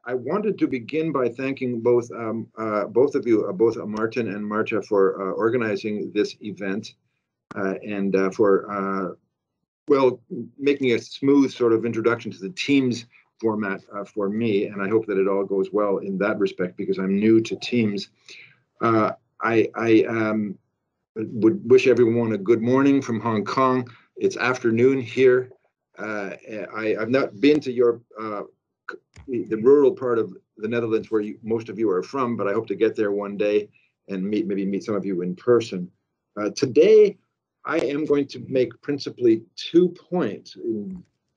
I wanted to begin by thanking both of you, both Martin and Marta, for organizing this event and for well, making a smooth sort of introduction to the Teams format for me. And I hope that it all goes well in that respect because I'm new to Teams. I would wish everyone a good morning from Hong Kong. It's afternoon here. I've not been to the rural part of the Netherlands where most of you are from, but I hope to get there one day and maybe meet some of you in person. Today, I am going to make principally 2 points.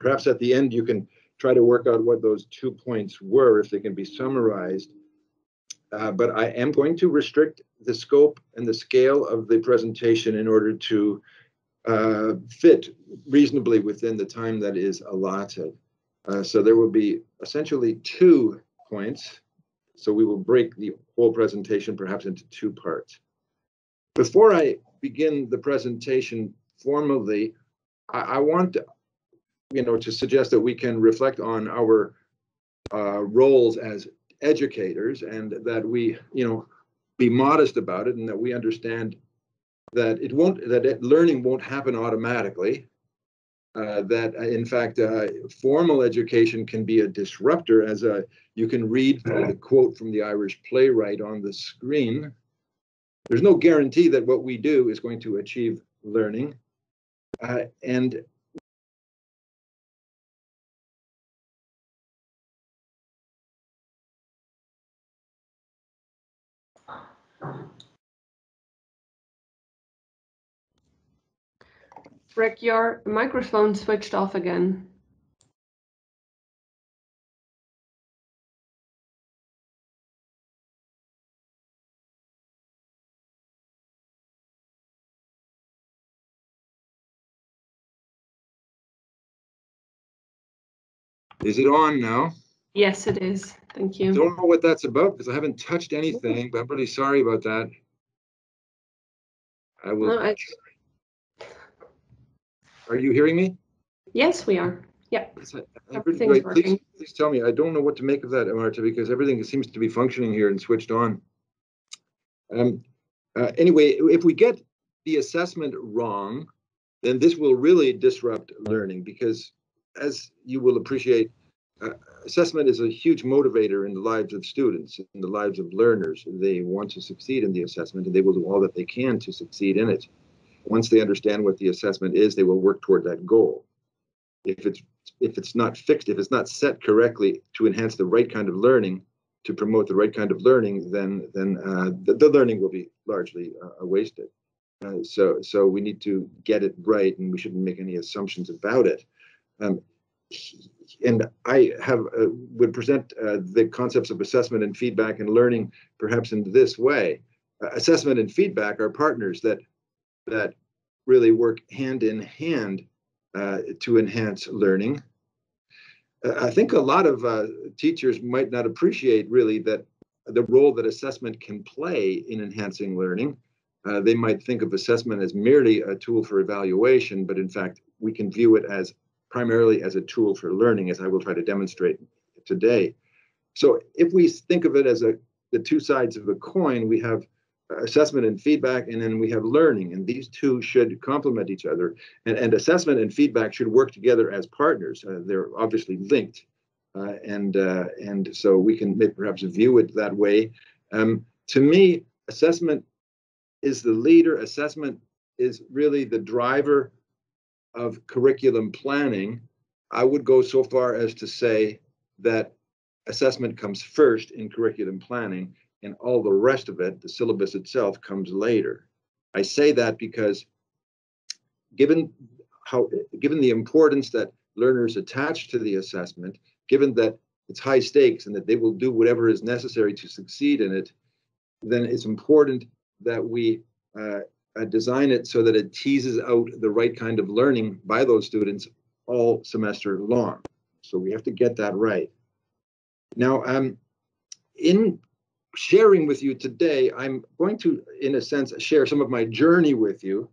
Perhaps at the end, you can try to work out what those 2 points were, if they can be summarized. But I am going to restrict the scope and the scale of the presentation in order to fit reasonably within the time that is allotted. So there will be essentially 2 points. So we will break the whole presentation perhaps into 2 parts. Before I begin the presentation formally, I want to suggest that we can reflect on our roles as educators and that we be modest about it and that we understand that learning won't happen automatically. That in fact formal education can be a disruptor, as you can read from the quote from the Irish playwright on the screen. There's no guarantee that what we do is going to achieve learning, and Rick, your microphone switched off again. Is it on now? Yes, it is. Thank you. I don't know what that's about because I haven't touched anything, but I'm really sorry about that. I will. No, Are you hearing me? Yes, we are. Yeah. Everything's working. Please tell me. I don't know what to make of that, Marta, because everything seems to be functioning here and switched on. Anyway, if we get the assessment wrong, then this will really disrupt learning because, as you will appreciate, assessment is a huge motivator in the lives of students, in the lives of learners. They want to succeed in the assessment and they will do all that they can to succeed in it. Once they understand what the assessment is, they will work toward that goal. If it's not fixed, if it's not set correctly to enhance the right kind of learning, to promote the right kind of learning, then the learning will be largely wasted. So we need to get it right, and we shouldn't make any assumptions about it. And I would present the concepts of assessment and feedback and learning perhaps in this way. Assessment and feedback are partners that really work hand in hand to enhance learning. I think a lot of teachers might not appreciate really that the role that assessment can play in enhancing learning. They might think of assessment as merely a tool for evaluation, but in fact, we can view it as primarily as a tool for learning, as I will try to demonstrate today. So if we think of it as the 2 sides of a coin, we have assessment and feedback, and then we have learning, and these 2 should complement each other. And assessment and feedback should work together as partners. They're obviously linked, and so we can perhaps view it that way. To me, assessment is the leader. Assessment is really the driver of curriculum planning. I would go so far as to say that assessment comes first in curriculum planning, and all the rest of it, the syllabus itself, comes later. I say that because given the importance that learners attach to the assessment, given that it's high stakes and that they will do whatever is necessary to succeed in it, then it's important that we design it so that it teases out the right kind of learning by those students all semester long. So we have to get that right. Now, in sharing with you today, I'm going to, in a sense, share some of my journey with you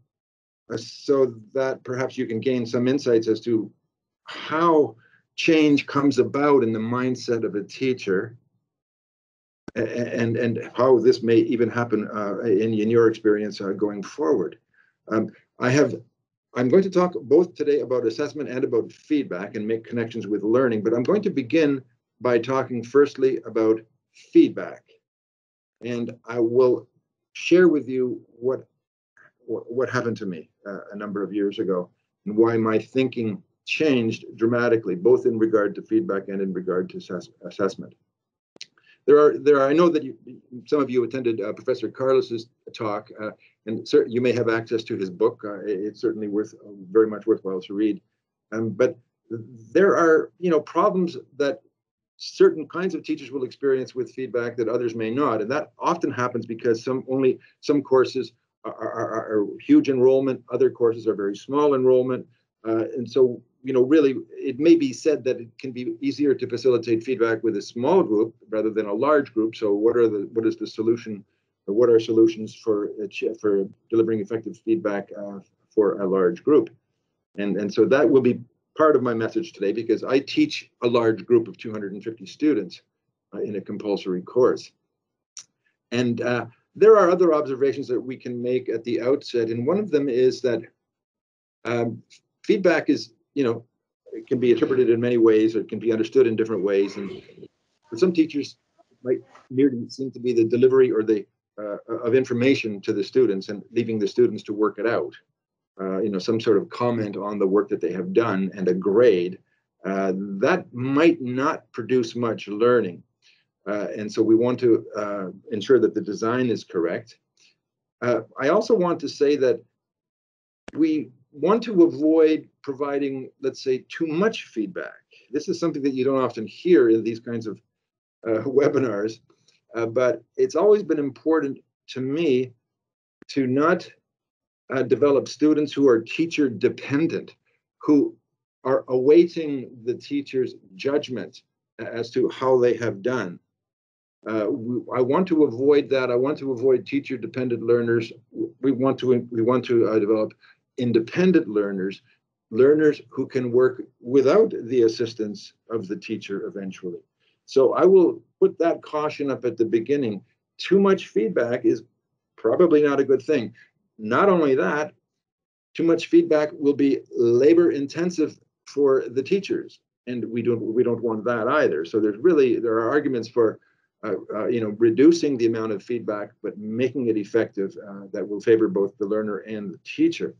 so that perhaps you can gain some insights as to how change comes about in the mindset of a teacher, and how this may even happen in your experience going forward. I'm going to talk both today about assessment and about feedback and make connections with learning, but I'm going to begin by talking firstly about feedback. And I will share with you what happened to me a number of years ago and why my thinking changed dramatically, both in regard to feedback and in regard to assessment. I know that some of you attended Professor Carlos's talk, and you may have access to his book. It's certainly very much worthwhile to read. But there are, problems that certain kinds of teachers will experience with feedback that others may not, and that often happens because some courses are huge enrollment, other courses are very small enrollment, and so really, it may be said that it can be easier to facilitate feedback with a small group rather than a large group. So what is the solution, or what are solutions for delivering effective feedback for a large group? And so that will be part of my message today, because I teach a large group of 250 students in a compulsory course. And there are other observations that we can make at the outset. And one of them is that feedback is, it can be interpreted in many ways, or it can be understood in different ways. And for some teachers, it might merely seem to be the delivery or of information to the students and leaving the students to work it out. Some sort of comment on the work that they have done and a grade, that might not produce much learning. And so we want to ensure that the design is correct. I also want to say that we want to avoid providing, let's say, too much feedback. This is something that you don't often hear in these kinds of webinars, but it's always been important to me to not develop students who are teacher dependent, who are awaiting the teacher's judgment as to how they have done. I want to avoid that. I want to avoid teacher dependent learners. We want to develop independent learners who can work without the assistance of the teacher eventually. So I will put that caution up at the beginning. Too much feedback is probably not a good thing. Not only that, too much feedback will be labor intensive for the teachers, and we don't want that either. So there are arguments for reducing the amount of feedback, but making it effective that will favor both the learner and the teacher.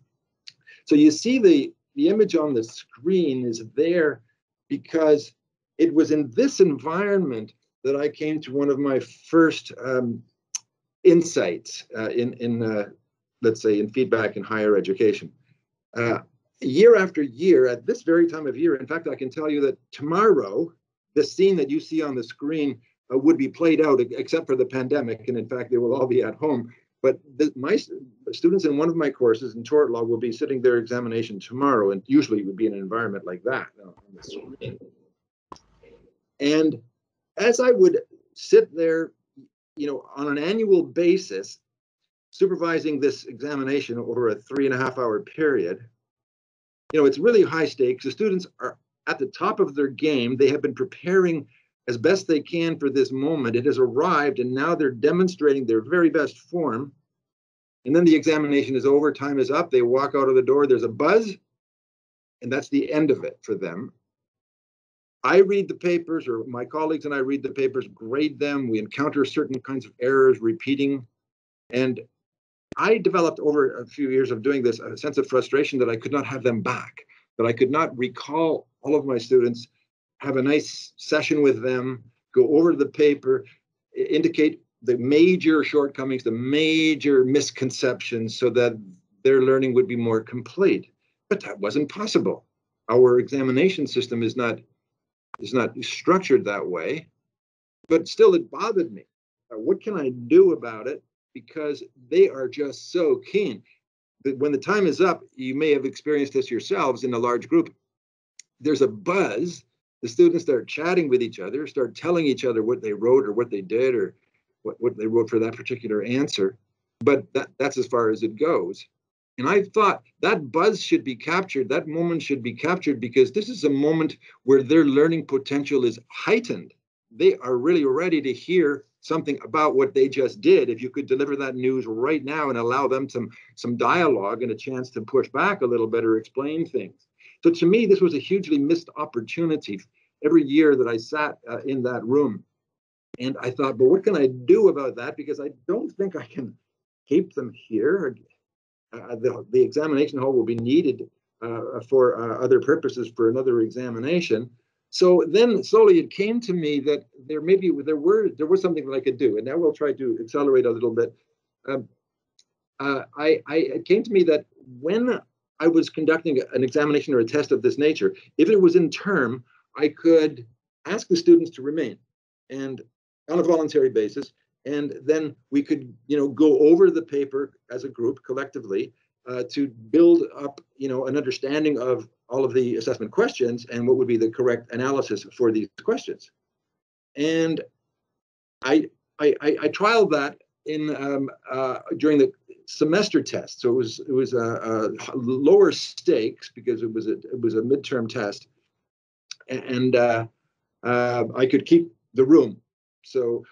So you see the image on the screen is there because it was in this environment that I came to one of my first insights let's say, in feedback in higher education. Year after year, at this very time of year, in fact, I can tell you that tomorrow, the scene that you see on the screen would be played out, except for the pandemic, and in fact, they will all be at home. But my students in one of my courses in Tort Law will be sitting their examination tomorrow, and usually it would be in an environment like that on the screen. And as I would sit there, on an annual basis, supervising this examination over a 3.5-hour period, it's really high stakes. The students are at the top of their game. They have been preparing as best they can for this moment. It has arrived, and now they're demonstrating their very best form. And then the examination is over, time is up, they walk out of the door, there's a buzz, and that's the end of it for them. I read the papers, or my colleagues and I read the papers, grade them, we encounter certain kinds of errors, repeating, and I developed over a few years of doing this a sense of frustration that I could not have them back, that I could not recall all of my students, have a nice session with them, go over the paper, indicate the major shortcomings, the major misconceptions, so that their learning would be more complete. But that wasn't possible. Our examination system is not structured that way, but still it bothered me. What can I do about it? Because they are just so keen. But when the time is up, you may have experienced this yourselves in a large group. There's a buzz. The students start chatting with each other, start telling each other what they wrote or what they did or what they wrote for that particular answer. But that's as far as it goes. And I thought that buzz should be captured, that moment should be captured, because this is a moment where their learning potential is heightened. They are really ready to hear something about what they just did. If you could deliver that news right now and allow them some dialogue and a chance to push back a little bit or explain things. So to me, this was a hugely missed opportunity every year that I sat in that room. And I thought, but what can I do about that? Because I don't think I can keep them here. The examination hall will be needed for other purposes for another examination. So then slowly it came to me that there was something that I could do, and now we'll try to accelerate a little bit. It came to me that when I was conducting an examination or a test of this nature, if it was in term, I could ask the students to remain, and on a voluntary basis. And then we could, go over the paper as a group collectively to build up, an understanding of all of the assessment questions and what would be the correct analysis for these questions. And I trialed that in during the semester test. So it was lower stakes because it was a midterm test, and I could keep the room. So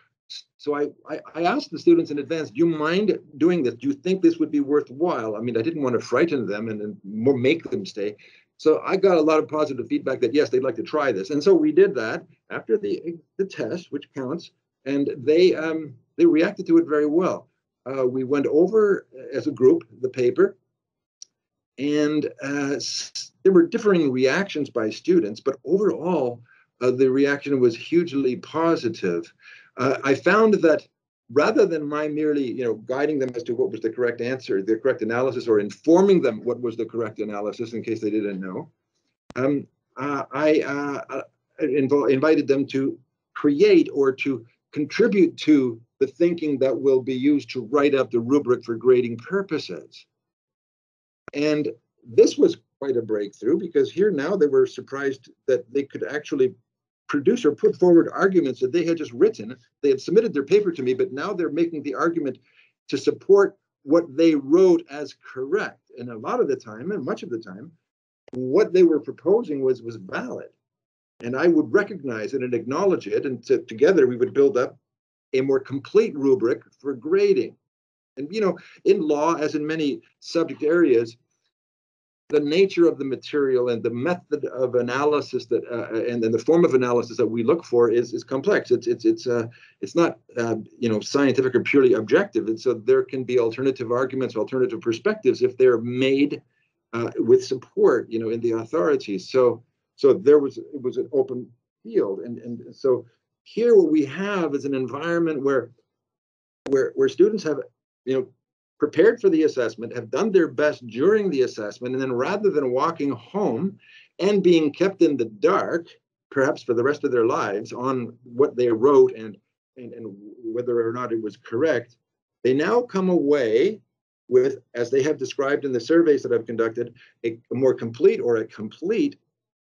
I asked the students in advance, do you mind doing this? Do you think this would be worthwhile? I mean, I didn't want to frighten them and more make them stay. So I got a lot of positive feedback that, yes, they'd like to try this. And so we did that after the test, which counts, and they reacted to it very well. We went over as a group the paper, and there were differing reactions by students, but overall, the reaction was hugely positive. I found that rather than my merely, guiding them as to what was the correct answer, the correct analysis, or informing them what was the correct analysis in case they didn't know, I invited them to create or to contribute to the thinking that will be used to write up the rubric for grading purposes. And this was quite a breakthrough, because here now they were surprised that they could actually produce or put forward arguments that they had just written. They had submitted their paper to me, but now they're making the argument to support what they wrote as correct. And a lot of the time, and much of the time, what they were proposing was valid. And I would recognize it and acknowledge it, and together we would build up a more complete rubric for grading. And, in law, as in many subject areas, the nature of the material and the method of analysis that and the form of analysis that we look for is complex. It's not scientific or purely objective, and so there can be alternative arguments, alternative perspectives if they're made with support, in the authorities. So it was an open field, and so here what we have is an environment where students have prepared for the assessment, have done their best during the assessment, and then rather than walking home and being kept in the dark, perhaps for the rest of their lives, on what they wrote and whether or not it was correct, they now come away with, as they have described in the surveys that I've conducted, a more complete or a complete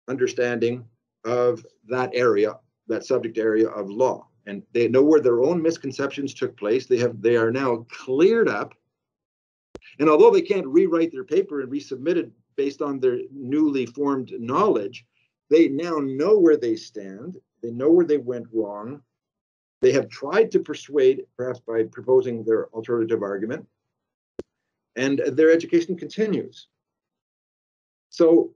understanding of that area, that subject area of law. And they know where their own misconceptions took place. They are now cleared up. And although they can't rewrite their paper and resubmit it based on their newly formed knowledge, they now know where they stand. They know where they went wrong. They have tried to persuade, perhaps by proposing their alternative argument, and their education continues. So,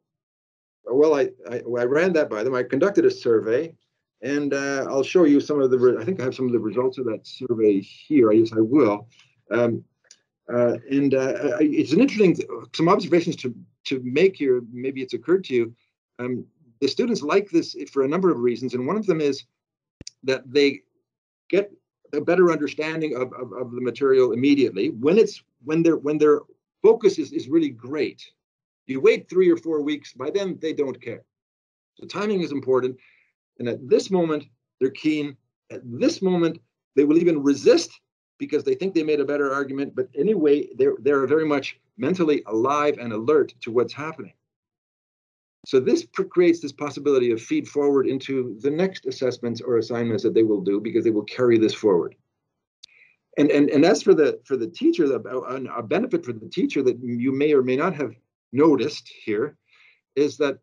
well, I ran that by them. I conducted a survey, and I'll show you some of the, I think I have some of the results of that survey here. Yes, I will. It's an interesting, some observations to make here. Maybe it's occurred to you. The students like this for a number of reasons, and one of them is that they get a better understanding of the material immediately when their focus is really great. You wait 3 or 4 weeks, by then they don't care. So timing is important, and at this moment they're keen. At this moment they will even resist because they think they made a better argument, but anyway, they're very much mentally alive and alert to what's happening. So this creates this possibility of feed forward into the next assessments or assignments that they will do, because they will carry this forward. And as for the teacher, a benefit for the teacher that you may or may not have noticed here is that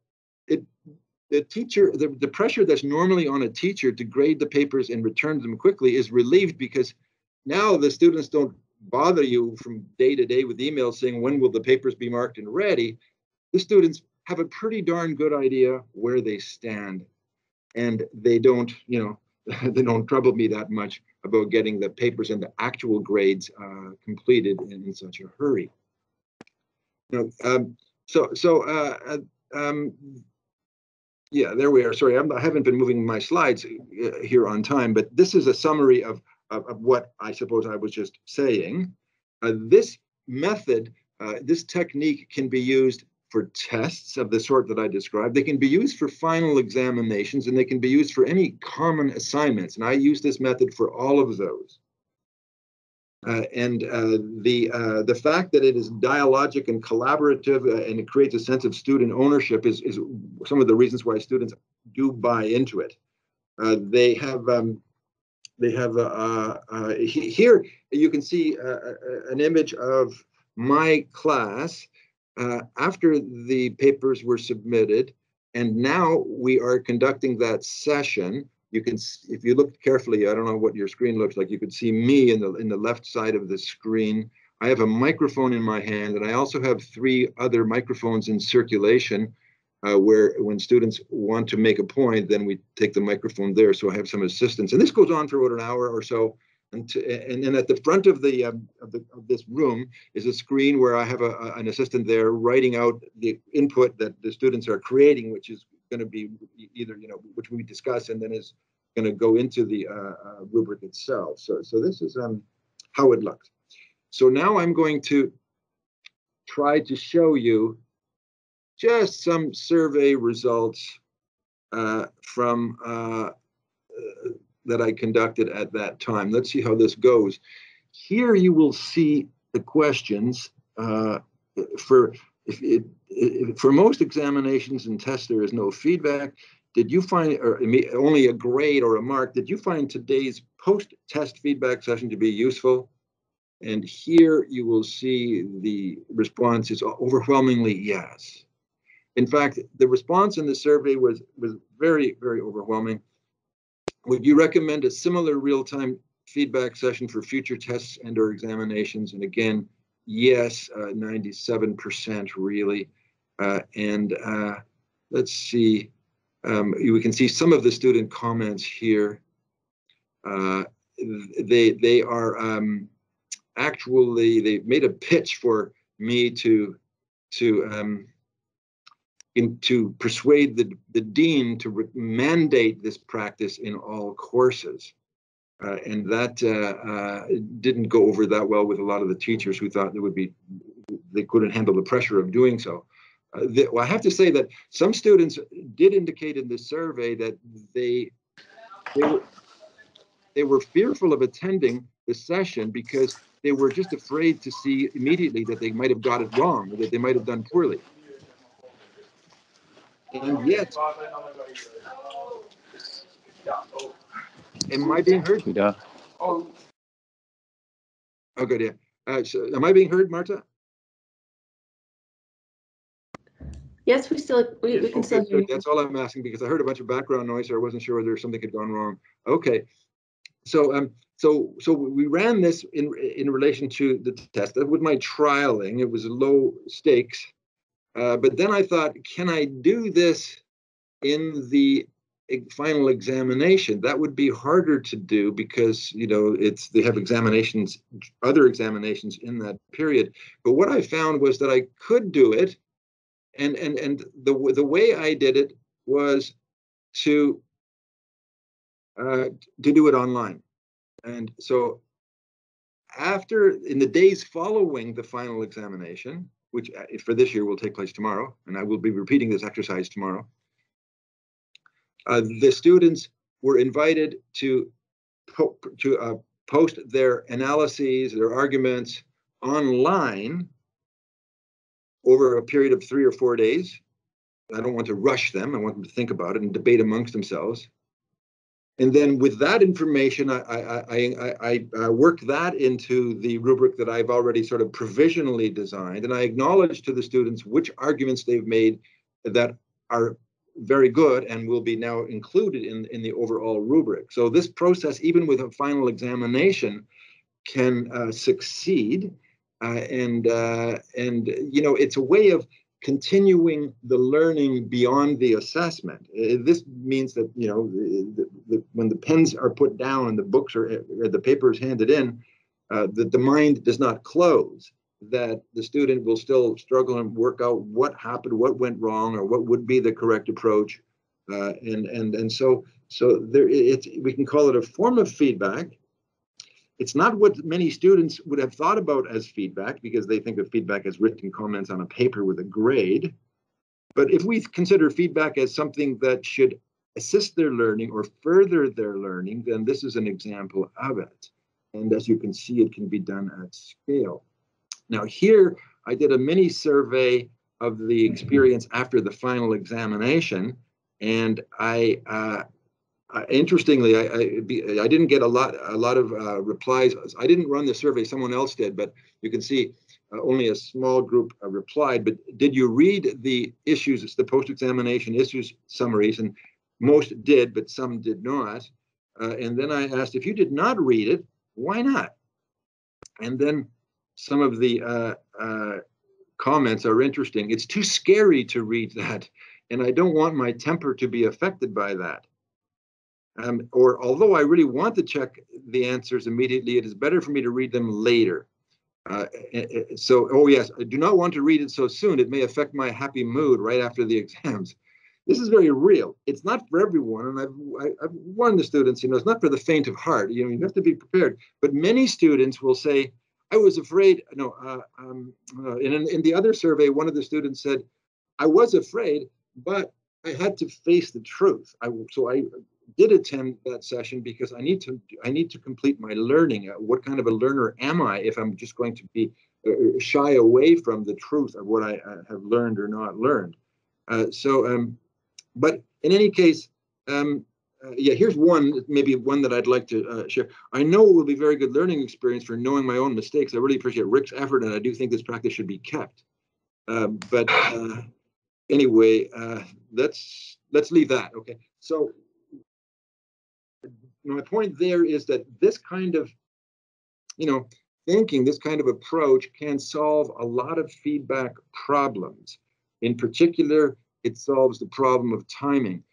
the pressure that's normally on a teacher to grade the papers and return them quickly is relieved, because now the students don't bother you from day to day with emails saying, when will the papers be marked and ready? The students have a pretty darn good idea where they stand, and they don't, they don't trouble me that much about getting the papers and the actual grades completed in such a hurry. Yeah, there we are. Sorry, I haven't been moving my slides here on time, but this is a summary of what I suppose I was just saying. This method, this technique can be used for tests of the sort that I described. They can be used for final examinations, and they can be used for any common assignments. And I use this method for all of those. The fact that it is dialogic and collaborative and it creates a sense of student ownership is some of the reasons why students do buy into it. Here you can see an image of my class after the papers were submitted, and now we are conducting that session. You can, if you look carefully, I don't know what your screen looks like, you could see me in the left side of the screen. I have a microphone in my hand, and I also have 3 other microphones in circulation where when students want to make a point, then we take the microphone there. So I have some assistance. And this goes on for about an hour or so. And then at the front of this room is a screen where I have an assistant there writing out the input that the students are creating, which is going to be either, which we discuss, and then is going to go into the rubric itself. So this is how it looks. So now I'm going to try to show you just some survey results from that I conducted at that time. Let's see how this goes. Here you will see the questions for most examinations and tests. There is no feedback. Did you find, or only a grade or a mark? Did you find today's post-test feedback session to be useful? And here you will see the response is overwhelmingly yes. In fact, the response in the survey was very, very overwhelming. Would you recommend a similar real-time feedback session for future tests and or examinations? And again, yes, 97% really. Let's see, we can see some of the student comments here. They are actually, they made a pitch for me to persuade the dean to mandate this practice in all courses. And that didn't go over that well with a lot of the teachers who thought they couldn't handle the pressure of doing so. Well, I have to say that some students did indicate in the survey that they were fearful of attending the session because they were just afraid to see immediately that they might have got it wrong, or that they might have done poorly. And yet, am I being heard? Yeah. Oh, good. Yeah. So am I being heard, Marta? Yes, we can still hear you. That's all I'm asking, because I heard a bunch of background noise, so I wasn't sure whether something had gone wrong. Okay. So we ran this in relation to the test. With my trialing, it was low stakes. But then I thought, can I do this in the final examination? That would be harder to do because they have examinations, other examinations in that period. But what I found was that I could do it, and the way I did it was to do it online. And so in the days following the final examination, which for this year will take place tomorrow, and I will be repeating this exercise tomorrow, the students were invited to post their analyses, their arguments online over a period of 3 or 4 days. I don't want to rush them. I want them to think about it and debate amongst themselves. And then with that information, I work that into the rubric that I've already sort of provisionally designed, and I acknowledge to the students which arguments they've made that are very good and will be now included in the overall rubric. So this process, even with a final examination, can succeed, and you know, it's a way of continuing the learning beyond the assessment. This means that, you know, when the pens are put down and the books are, the paper is handed in, that the mind does not close, that the student will still struggle and work out what happened, what went wrong, or what would be the correct approach. And so there, we can call it a form of feedback. It's not what many students would have thought about as feedback, because they think of feedback as written comments on a paper with a grade. But if we consider feedback as something that should assist their learning or further their learning, then this is an example of it. And as you can see, it can be done at scale. Now here, I did a mini survey of the experience after the final examination, and interestingly, I didn't get a lot of replies. I didn't run the survey; someone else did. But you can see only a small group replied. But did you read the issues? It's the post-examination issues summaries, and most did, but some did not. And then I asked, if you did not read it, why not? And then some of the comments are interesting. It's too scary to read that, and I don't want my temper to be affected by that. Or although I really want to check the answers immediately, it is better for me to read them later. So, oh yes, I do not want to read it so soon. It may affect my happy mood right after the exams. This is very real. It's not for everyone, and I've warned the students, you know, it's not for the faint of heart. You know, you have to be prepared. But many students will say, I was afraid. No, in the other survey, one of the students said, I was afraid, but I had to face the truth. So I did attend that session because I need to complete my learning. What kind of a learner am I if I'm just going to be shy away from the truth of what I have learned or not learned? But in any case, yeah, here's maybe one that I'd like to share. I know it will be a very good learning experience for knowing my own mistakes. I really appreciate Rick's effort, and I do think this practice should be kept. Anyway, let's leave that. Okay, so my point there is that this kind of, you know, thinking, this kind of approach can solve a lot of feedback problems. In particular, it solves the problem of timing.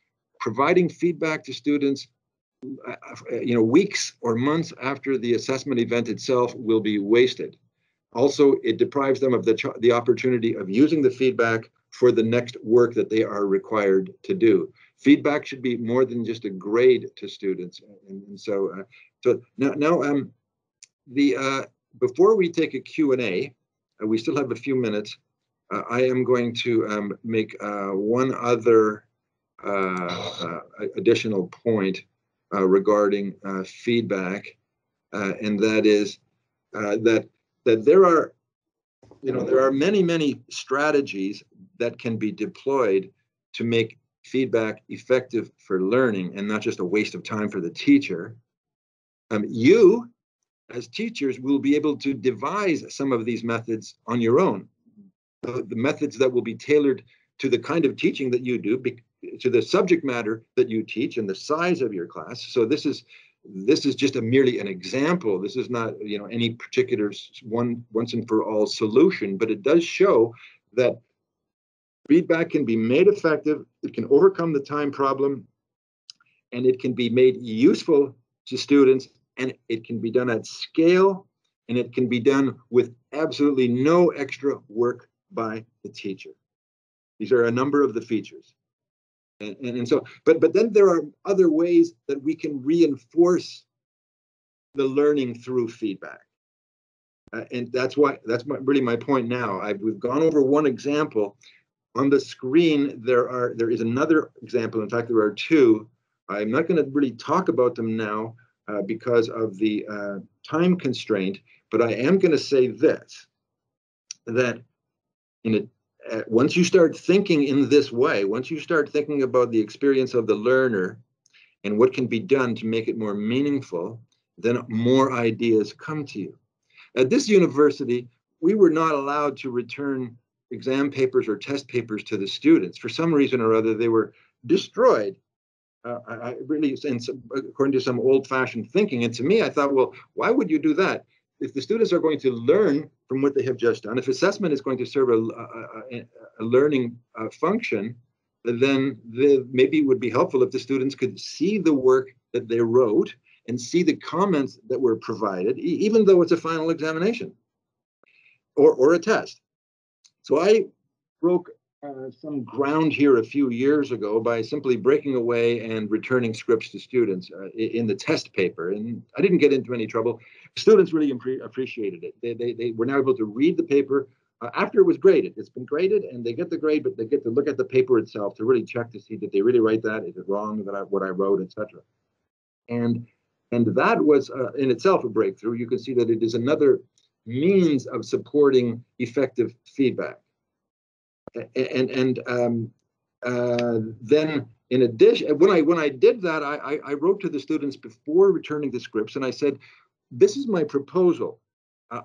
Providing feedback to students, you know, weeks or months after the assessment event itself will be wasted. Also, it deprives them of the opportunity of using the feedback for the next work that they are required to do. Feedback should be more than just a grade to students. And so now before we take a Q&A, we still have a few minutes. I am going to make one other additional point regarding feedback, and that is that there are, you know, there are many strategies that can be deployed to make feedback effective for learning and not just a waste of time for the teacher. You, as teachers, will be able to devise some of these methods on your own. The methods that will be tailored to the kind of teaching that you do, to the subject matter that you teach and the size of your class. So this is just merely an example. This is not, you know, any particular once and for all solution, but it does show that feedback can be made effective. It can overcome the time problem, and it can be made useful to students, and it can be done at scale, and it can be done with absolutely no extra work by the teacher. These are a number of the features. And so, but then there are other ways that we can reinforce the learning through feedback. And that's really my point now. We've gone over one example. On the screen, there is another example. In fact, there are two. I'm not going to really talk about them now because of the time constraint, but I am going to say this, that once you start thinking in this way, once you start thinking about the experience of the learner and what can be done to make it more meaningful, then more ideas come to you. At this university, we were not allowed to return exam papers or test papers to the students. For some reason or other, they were destroyed. According to some old-fashioned thinking. And to me, I thought, well, why would you do that? If the students are going to learn from what they have just done, if assessment is going to serve a learning function, then maybe it would be helpful if the students could see the work that they wrote and see the comments that were provided, even though it's a final examination or a test. So I broke some ground here a few years ago by simply breaking away and returning scripts to students in the test paper. And I didn't get into any trouble. Students really appreciated it. They were now able to read the paper after it was graded. It's been graded and they get the grade, but they get to look at the paper itself to really check to see that they really write that. Is it wrong that what I wrote, etc. And that was in itself a breakthrough. You can see that it is another means of supporting effective feedback. Then in addition, when I did that, I wrote to the students before returning the scripts, and I said, this is my proposal.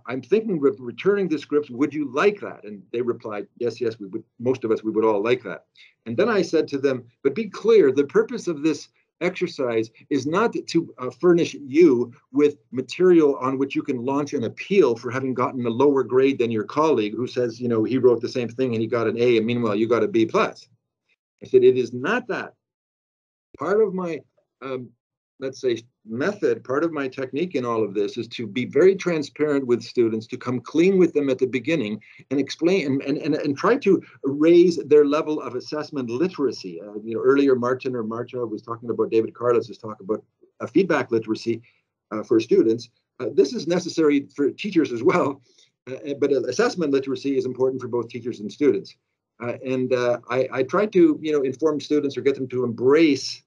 I'm thinking of returning the scripts. Would you like that? And they replied, yes, we would. Most of us, we would all like that. And then I said to them, but be clear, the purpose of this exercise is not to furnish you with material on which you can launch an appeal for having gotten a lower grade than your colleague who says, you know, he wrote the same thing and he got an A, and meanwhile you got a B+. I said, it is not that. Part of my, let's say, method, part of my technique in all of this is to be very transparent with students, to come clean with them at the beginning and explain and try to raise their level of assessment literacy. You know, earlier Martin or Marcia was talking about David Carlis's talk about feedback literacy for students. This is necessary for teachers as well, but assessment literacy is important for both teachers and students. I try to, you know, inform students or get them to embrace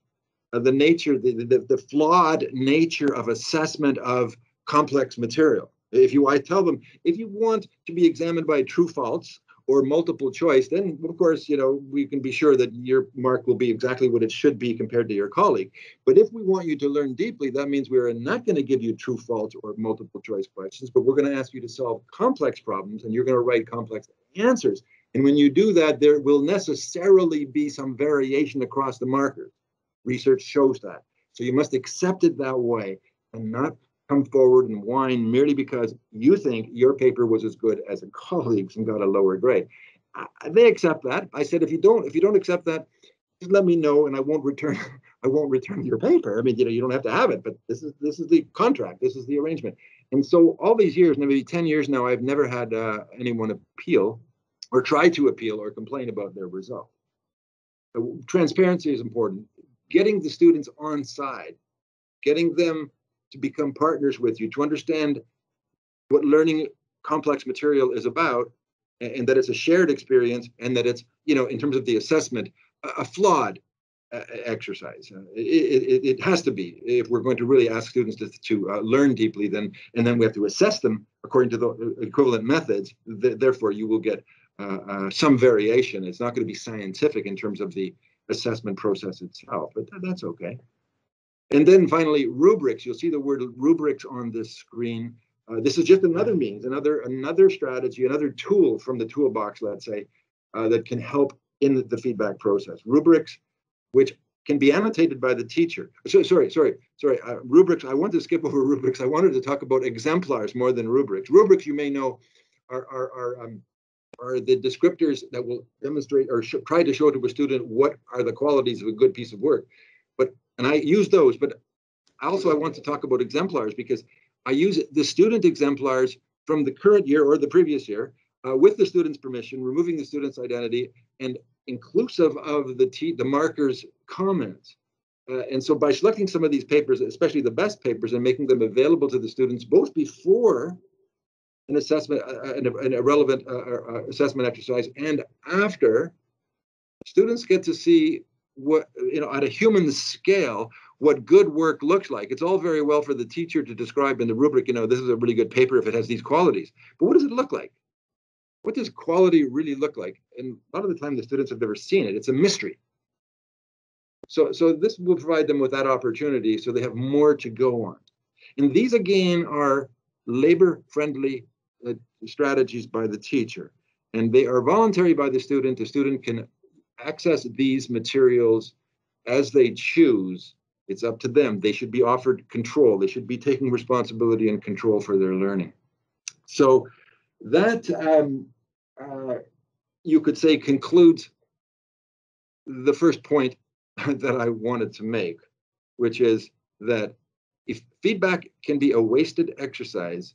the nature, the flawed nature of assessment of complex material. I tell them, if you want to be examined by true false or multiple choice, then of course, you know, we can be sure that your mark will be exactly what it should be compared to your colleague. But if we want you to learn deeply, that means we're not going to give you true false or multiple choice questions, but we're going to ask you to solve complex problems, and you're going to write complex answers. And when you do that, there will necessarily be some variation across the markers. Research shows that. So you must accept it that way and not come forward and whine merely because you think your paper was as good as a colleague's and got a lower grade. They accept that. I said, if you don't accept that, just let me know and I won't return your paper. I mean, you know, you don't have to have it, but this is the contract. This is the arrangement. And so all these years, maybe 10 years now, I've never had anyone appeal or try to appeal or complain about their result. So transparency is important. Getting the students on side, getting them to become partners with you, to understand what learning complex material is about, and that it's a shared experience, and that it's, you know, in terms of the assessment, a flawed exercise. It has to be, if we're going to really ask students to learn deeply, and then we have to assess them according to the equivalent methods. Therefore, you will get some variation. It's not going to be scientific in terms of the assessment process itself, but that's okay. And then finally, rubrics. You'll see the word rubrics on this screen. This is just another means, another strategy, another tool from the toolbox, let's say, that can help in the feedback process. Rubrics, which can be annotated by the teacher. Sorry. Rubrics. I want to skip over rubrics. I wanted to talk about exemplars more than rubrics. Rubrics, you may know, are the descriptors that will demonstrate or try to show to a student what are the qualities of a good piece of work. And I use those, but I want to talk about exemplars because I use the student exemplars from the current year or the previous year with the student's permission, removing the student's identity and inclusive of the marker's comments. And so by selecting some of these papers, especially the best papers, and making them available to the students both before an assessment, a relevant assessment exercise, and after, students get to see what, you know, at a human scale, what good work looks like. It's all very well for the teacher to describe in the rubric, you know, this is a really good paper if it has these qualities. But what does it look like? What does quality really look like? And a lot of the time the students have never seen it. It's a mystery. So this will provide them with that opportunity so they have more to go on. And these, again, are labor-friendly strategies by the teacher. And they are voluntary by the student. The student can access these materials as they choose. It's up to them. They should be offered control. They should be taking responsibility and control for their learning. So that, you could say, concludes the first point that I wanted to make, which is that if feedback can be a wasted exercise,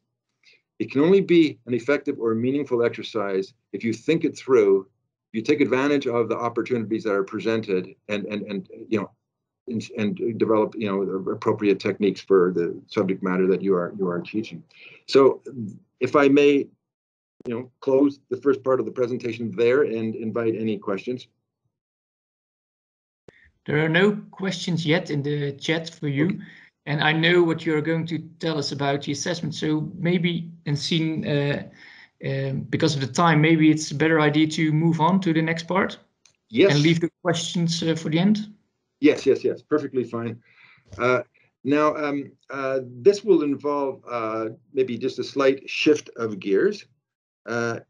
it can only be an effective or meaningful exercise if you think it through, you take advantage of the opportunities that are presented, and develop appropriate techniques for the subject matter that you are teaching. So if I may close the first part of the presentation there and invite any questions. There are no questions yet in the chat for you. Okay. And I know what you're going to tell us about the assessment. So maybe, because of the time, maybe it's a better idea to move on to the next part. Yes. And leave the questions for the end. Yes. Perfectly fine. Now, this will involve maybe just a slight shift of gears. We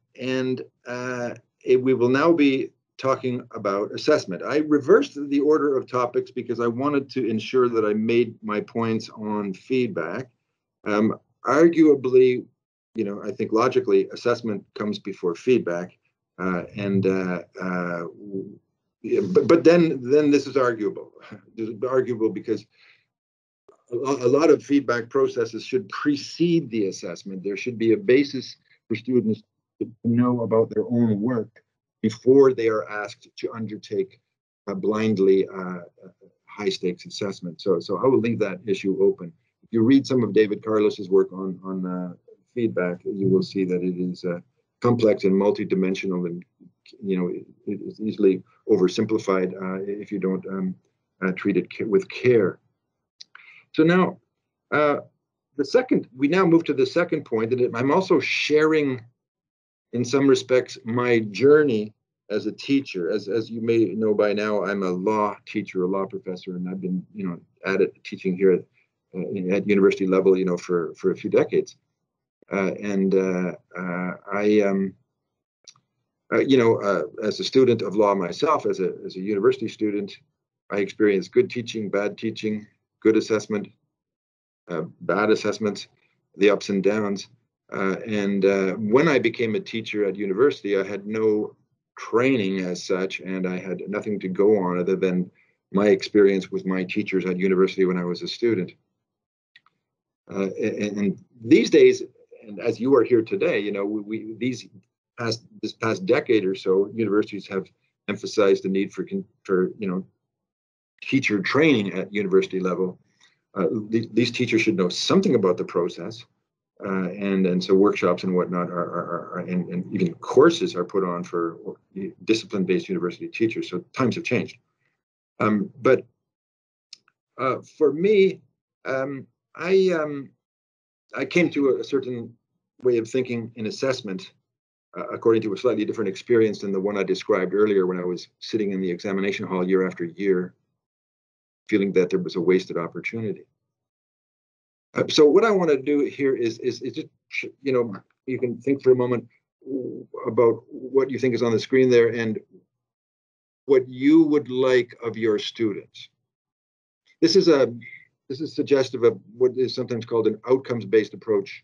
will now be talking about assessment. I reversed the order of topics because I wanted to ensure that I made my points on feedback. Arguably, I think logically, assessment comes before feedback, but then this is arguable. This is arguable because a lot of feedback processes should precede the assessment. There should be a basis for students to know about their own work before they are asked to undertake a blindly high-stakes assessment. So I will leave that issue open. If you read some of David Carlos's work on feedback, you will see that it is complex and multidimensional, and it is easily oversimplified if you don't treat it with care. So now, we now move to the second point, that I'm also sharing, in some respects, my journey as a teacher. As you may know by now, I'm a law teacher, a law professor, and I've been, at it teaching here at university level, for a few decades. As a student of law myself, as a university student, I experienced good teaching, good assessment, bad assessments, the ups and downs. When I became a teacher at university, I had no training as such, and I had nothing to go on other than my experience with my teachers at university when I was a student. And these days, and as you are here today, this past decade or so, universities have emphasized the need for teacher training at university level. These teachers should know something about the process. And so workshops and whatnot and even courses are put on for discipline-based university teachers. So times have changed. But for me, I came to a certain way of thinking in assessment according to a slightly different experience than the one I described earlier, when I was sitting in the examination hall year after year, feeling that there was a wasted opportunity. So what I want to do here is just, you can think for a moment about what you think is on the screen there and what you would like of your students. This is suggestive of what is sometimes called an outcomes-based approach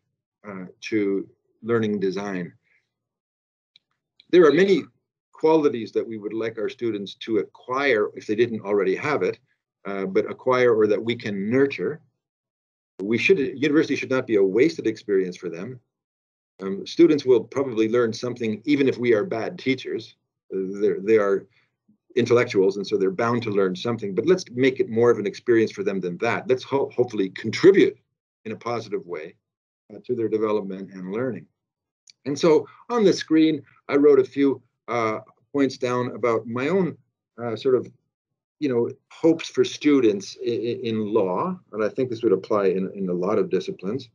to learning design. There are many qualities that we would like our students to acquire if they didn't already have it, but acquire or that we can nurture. University should not be a wasted experience for them. Students will probably learn something even if we are bad teachers. They are intellectuals, and so they're bound to learn something, but let's make it more of an experience for them than that. Let's hopefully contribute in a positive way to their development and learning. And so on the screen, I wrote a few points down about my own hopes for students in law, and I think this would apply in a lot of disciplines.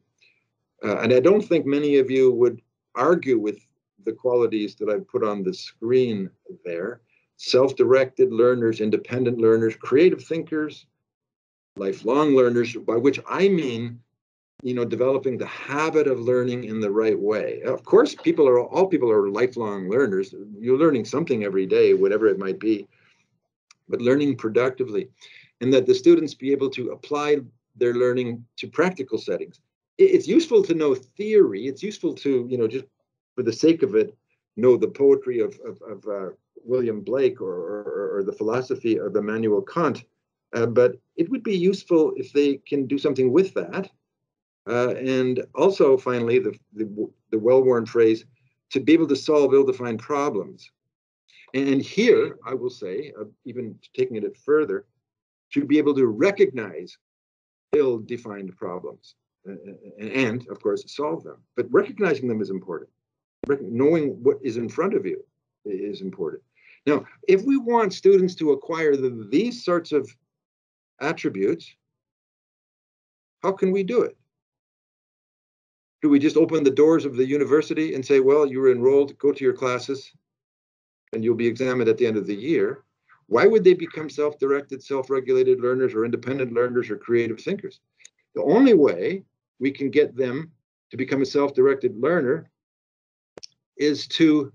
And I don't think many of you would argue with the qualities that I've put on the screen there. self-directed learners, independent learners, creative thinkers, lifelong learners, by which I mean, developing the habit of learning in the right way. Of course, all people are lifelong learners. You're learning something every day, whatever it might be, but learning productively, and that the students be able to apply their learning to practical settings. It's useful to know theory. It's useful to, just for the sake of it, know the poetry of William Blake or the philosophy of Immanuel Kant. But it would be useful if they can do something with that. And also, finally, the well-worn phrase, to be able to solve ill-defined problems. And here, I will say, even taking it further, to be able to recognize ill-defined problems and, of course, solve them. But recognizing them is important. Knowing what is in front of you is important. Now, if we want students to acquire these sorts of attributes, how can we do it? Do we just open the doors of the university and say, well, you're enrolled, go to your classes, and you'll be examined at the end of the year? Why would they become self-directed, self-regulated learners or independent learners or creative thinkers? The only way we can get them to become a self-directed learner is to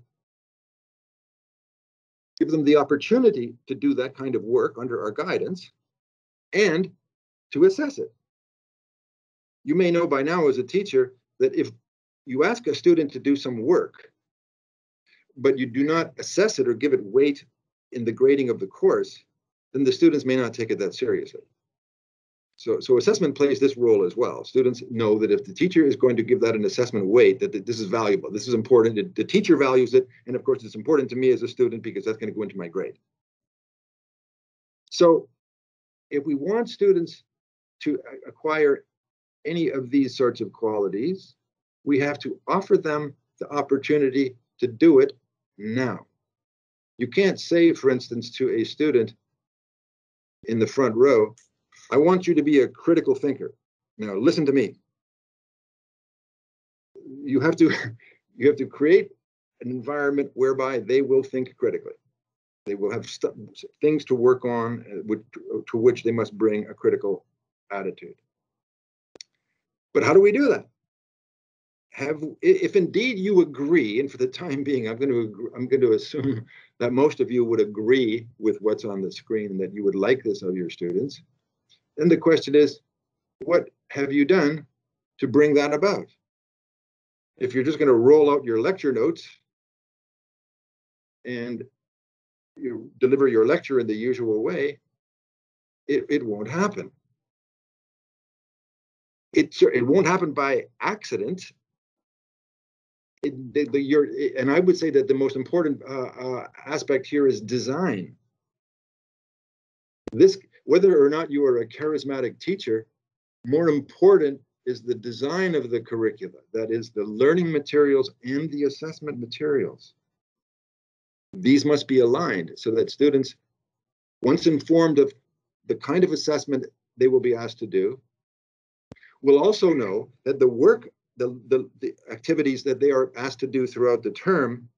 give them the opportunity to do that kind of work under our guidance and to assess it. You may know by now as a teacher that if you ask a student to do some work, but you do not assess it or give it weight in the grading of the course, then the students may not take it that seriously. So assessment plays this role as well. Students know that if the teacher is going to give that an assessment weight, that this is valuable, this is important, the teacher values it, and of course it's important to me as a student because that's going to go into my grade. So if we want students to acquire any of these sorts of qualities, we have to offer them the opportunity to do it now. You can't say, for instance, to a student in the front row, I want you to be a critical thinker. Now, listen to me. You have to create an environment whereby they will think critically. They will have things to work on to which they must bring a critical attitude. But how do we do that? If indeed you agree, and for the time being, I'm going to assume that most of you would agree with what's on the screen and that you would like this of your students, then the question is, what have you done to bring that about? If you're just going to roll out your lecture notes and you deliver your lecture in the usual way, it won't happen. It won't happen by accident. And I would say that the most important aspect here is design. Whether or not you are a charismatic teacher, more important is the design of the curricula, that is the learning materials and the assessment materials. These must be aligned so that students, once informed of the kind of assessment they will be asked to do, will also know that the work, the activities that they are asked to do throughout the term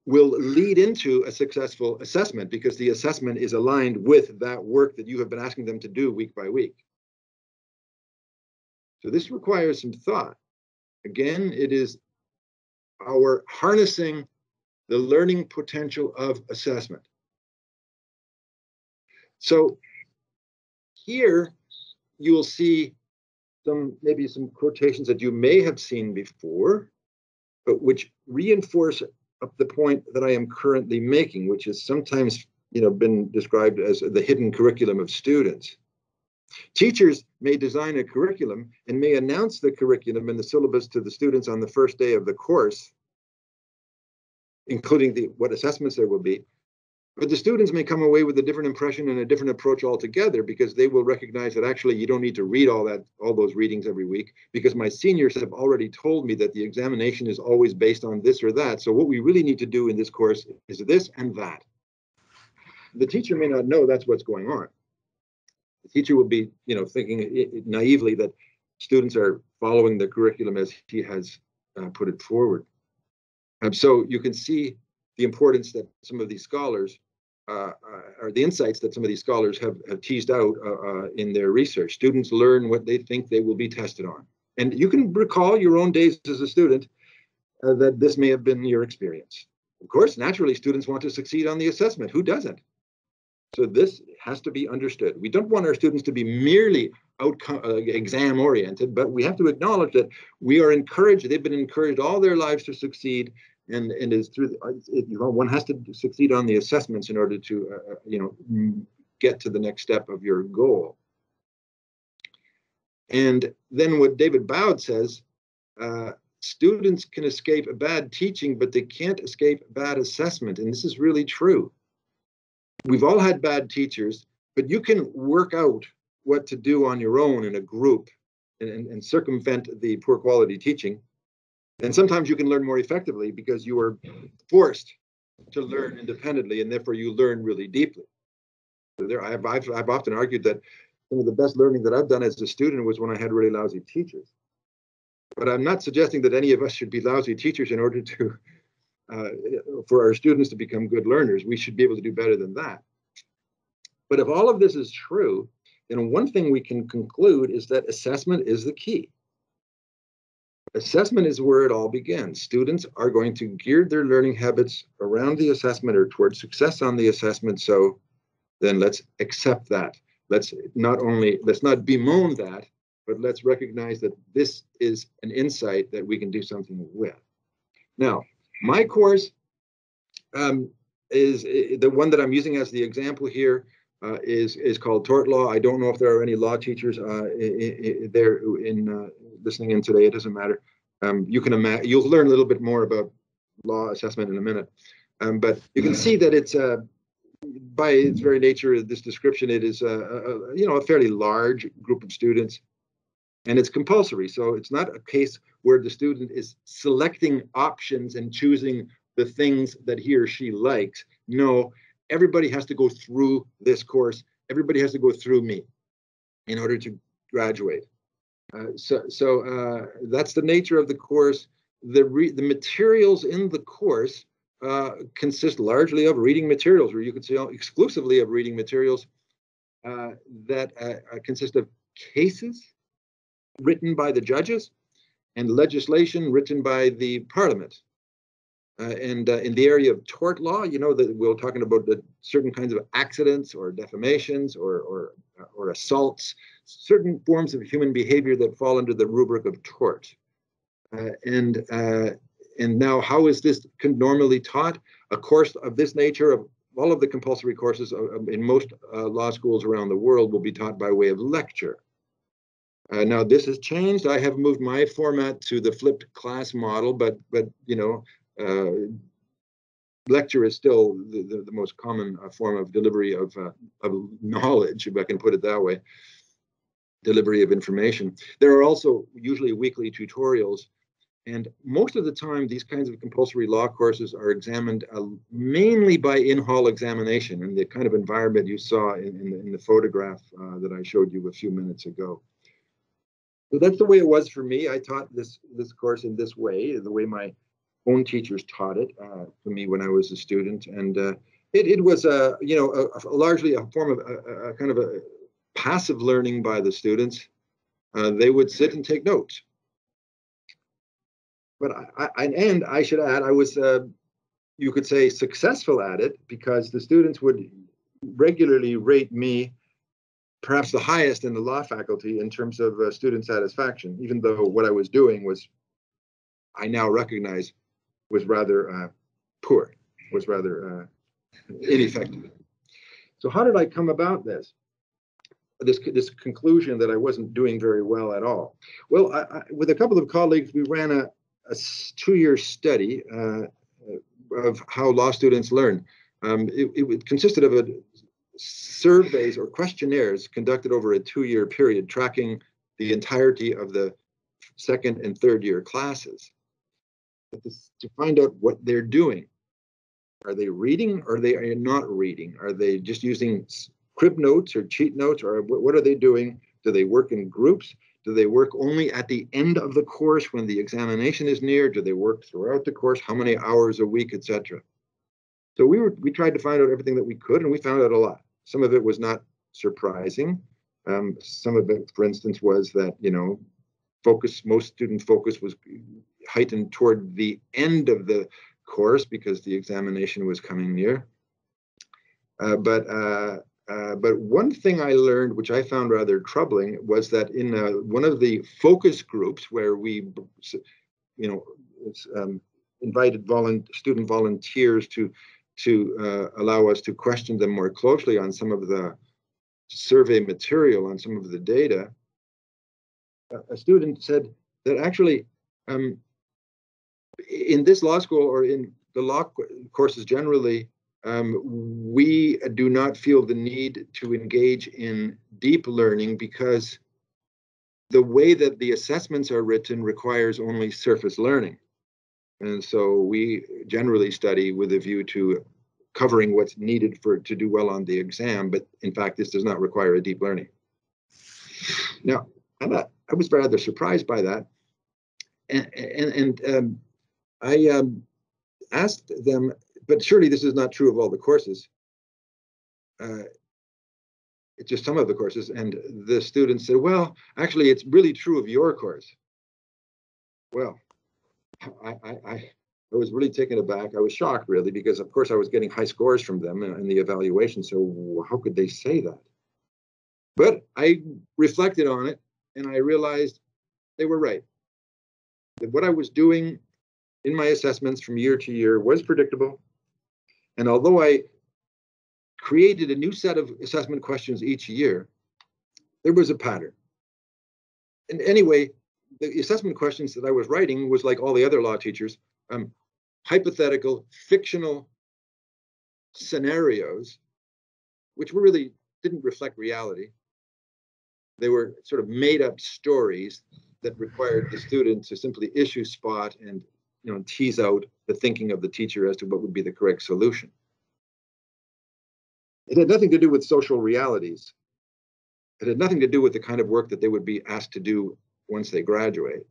will lead into a successful assessment because the assessment is aligned with that work that you have been asking them to do week by week. So this requires some thought. Again, it is our harnessing the learning potential of assessment. So here you will see maybe some quotations that you may have seen before, but which reinforce the point that I am currently making, which is sometimes been described as the hidden curriculum of students. Teachers may design a curriculum and may announce the curriculum and the syllabus to the students on the first day of the course, including what assessments there will be. But the students may come away with a different impression and a different approach altogether because they will recognize that actually you don't need to read all those readings every week because my seniors have already told me that the examination is always based on this or that. So what we really need to do in this course is this and that. The teacher may not know that's what's going on. The teacher will be, thinking naively that students are following the curriculum as he has put it forward. So you can see the importance that some of these scholars are the insights that some of these scholars have teased out in their research. Students learn what they think they will be tested on. And you can recall your own days as a student that this may have been your experience. Of course, naturally, students want to succeed on the assessment. Who doesn't? So this has to be understood. We don't want our students to be merely outcome exam oriented, but we have to acknowledge that we are encouraged. They've been encouraged all their lives to succeed, and is through one has to succeed on the assessments in order to get to the next step of your goal. And then what David Bowd says, students can escape bad teaching, but they can't escape bad assessment. And this is really true. We've all had bad teachers, but you can work out what to do on your own in a group and circumvent the poor quality teaching. And sometimes you can learn more effectively because you are forced to learn independently, and therefore you learn really deeply. I've often argued that some of the best learning that I've done as a student was when I had really lousy teachers. But I'm not suggesting that any of us should be lousy teachers in order to for our students to become good learners. We should be able to do better than that. But if all of this is true, then one thing we can conclude is that assessment is the key. Assessment is where it all begins. Students are going to gear their learning habits around the assessment or towards success on the assessment. So then let's accept that. Let's not bemoan that, but let's recognize that this is an insight that we can do something with. Now, my course is the one that I'm using as the example here is called Tort Law. I don't know if there are any law teachers there listening in today. It doesn't matter. You can imagine, you'll learn a little bit more about law assessment in a minute. But you can see that it's by its very nature, this description, it is a fairly large group of students, and it's compulsory. So it's not a case where the student is selecting options and choosing the things that he or she likes. No, everybody has to go through this course. Everybody has to go through me in order to graduate. So that's the nature of the course. The materials in the course consist largely of reading materials, or you could say exclusively of reading materials that consist of cases written by the judges and legislation written by the parliament. And in the area of tort law, you know that we're talking about the certain kinds of accidents or defamations or assaults, certain forms of human behavior that fall under the rubric of tort. And now, how is this normally taught? A course of this nature, of all of the compulsory courses in most law schools around the world, will be taught by way of lecture. Now, this has changed. I have moved my format to the flipped class model, but lecture is still the most common form of delivery of knowledge, if I can put it that way, delivery of information. There are also usually weekly tutorials, and most of the time these kinds of compulsory law courses are examined mainly by in-hall examination in the kind of environment you saw in the photograph that I showed you a few minutes ago. So that's the way it was for me. I taught this course in this way, the way my own teachers taught it for me when I was a student, and it was largely a form of a kind of a passive learning by the students. They would sit and take notes. But I should add, I was, you could say, successful at it, because the students would regularly rate me perhaps the highest in the law faculty in terms of student satisfaction, even though what I was doing was, I now recognize, was rather poor, was rather ineffective. So how did I come about this conclusion that I wasn't doing very well at all? Well, with a couple of colleagues, we ran a 2-year study of how law students learn. It consisted of surveys or questionnaires conducted over a 2-year period, tracking the entirety of the 2nd and 3rd year classes, to find out what they're doing. Are they reading, or are they not reading? Are they just using crib notes or cheat notes, or what are they doing? Do they work in groups? Do they work only at the end of the course when the examination is near? Do they work throughout the course? How many hours a week, etc.? So we tried to find out everything that we could, and we found out a lot. Some of it was not surprising. Some of it, for instance, was that, most student focus was heightened toward the end of the course because the examination was coming near. But one thing I learned, which I found rather troubling, was that in one of the focus groups where we, invited student volunteers to allow us to question them more closely on some of the survey material, on some of the data, a student said that actually in this law school, or in the law courses generally, we do not feel the need to engage in deep learning because the way that the assessments are written requires only surface learning. And so we generally study with a view to covering what's needed to do well on the exam, but in fact, this does not require a deep learning. Now, I was rather surprised by that, and I asked them, but surely this is not true of all the courses. It's just some of the courses, and the students said, well, actually, it's really true of your course. Well, I was really taken aback. I was shocked, really, because of course I was getting high scores from them in the evaluation. So how could they say that? But I reflected on it, and I realized they were right. That what I was doing in my assessments from year to year was predictable. And although I created a new set of assessment questions each year, there was a pattern. And anyway, the assessment questions that I was writing was like all the other law teachers, hypothetical, fictional scenarios, which really didn't reflect reality. They were sort of made up stories that required the student to simply issue spot and tease out the thinking of the teacher as to what would be the correct solution. It had nothing to do with social realities. It had nothing to do with the kind of work that they would be asked to do once they graduate.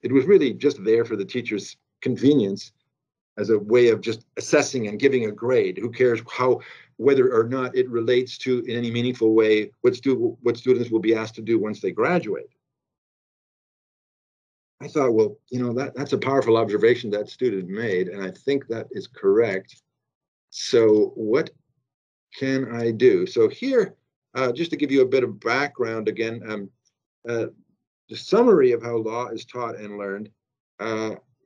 It was really just there for the teacher's convenience as a way of just assessing and giving a grade. Who cares whether or not it relates to, in any meaningful way, what students will be asked to do once they graduate. I thought, well, that's a powerful observation that student made, and I think that is correct. So what can I do? So here, just to give you a bit of background again, the summary of how law is taught and learned,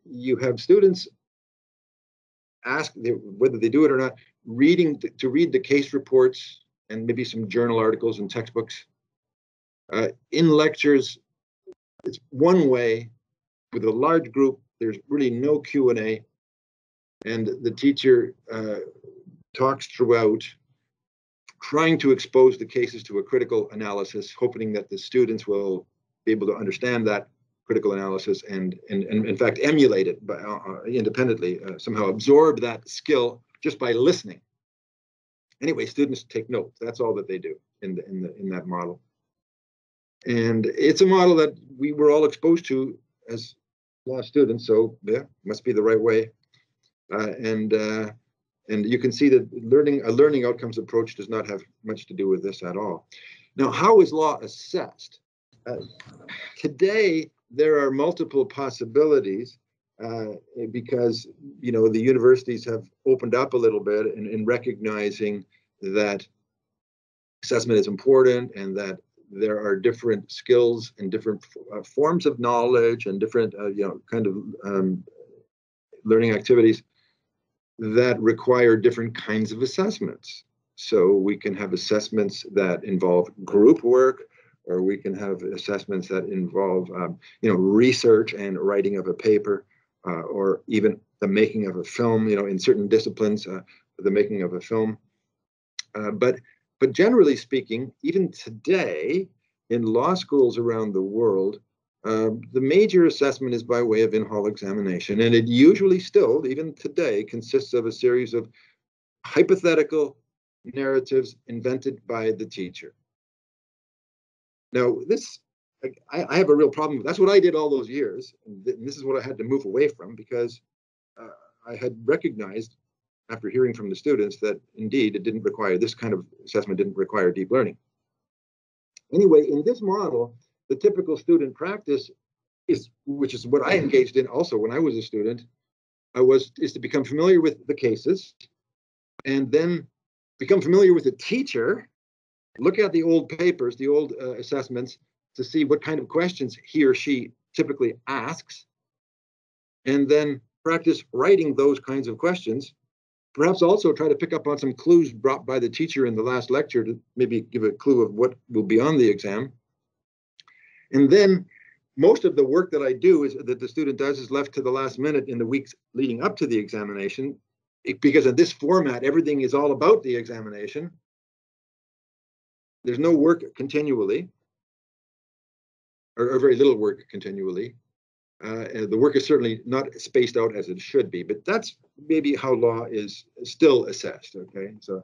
you have students ask whether they do it or not, to read the case reports and maybe some journal articles and textbooks. In lectures, it's one way. With a large group, there's really no Q&A, and the teacher talks throughout, trying to expose the cases to a critical analysis, hoping that the students will be able to understand that critical analysis and in fact emulate it independently, somehow absorb that skill just by listening. Anyway, students take notes. That's all that they do in that model. And it's a model that we were all exposed to as law students, so yeah, must be the right way. And you can see that a learning outcomes approach does not have much to do with this at all. Now, how is law assessed? Today, there are multiple possibilities because the universities have opened up a little bit in recognizing that assessment is important and that there are different skills and different forms of knowledge and different kind of learning activities that require different kinds of assessments. So we can have assessments that involve group work, or we can have assessments that involve research and writing of a paper, or even the making of a film, in certain disciplines, the making of a film. But generally speaking, even today, in law schools around the world, the major assessment is by way of in-hall examination. And it usually still, even today, consists of a series of hypothetical narratives invented by the teacher. Now, I have a real problem. That's what I did all those years. And this is what I had to move away from, because I had recognized after hearing from the students that indeed it didn't require, this kind of assessment didn't require deep learning. Anyway, in this model, the typical student practice is, which is what I engaged in also when I was a student, is to become familiar with the cases and then become familiar with the teacher, look at the old papers, the old assessments, to see what kind of questions he or she typically asks, and then practice writing those kinds of questions. Perhaps also try to pick up on some clues brought by the teacher in the last lecture to maybe give a clue of what will be on the exam. And then most of the work that I do is that the student does is left to the last minute in the weeks leading up to the examination, because in this format, everything is all about the examination. There's no work continually, or very little work continually. The work is certainly not spaced out as it should be, but that's maybe how law is still assessed. Okay, so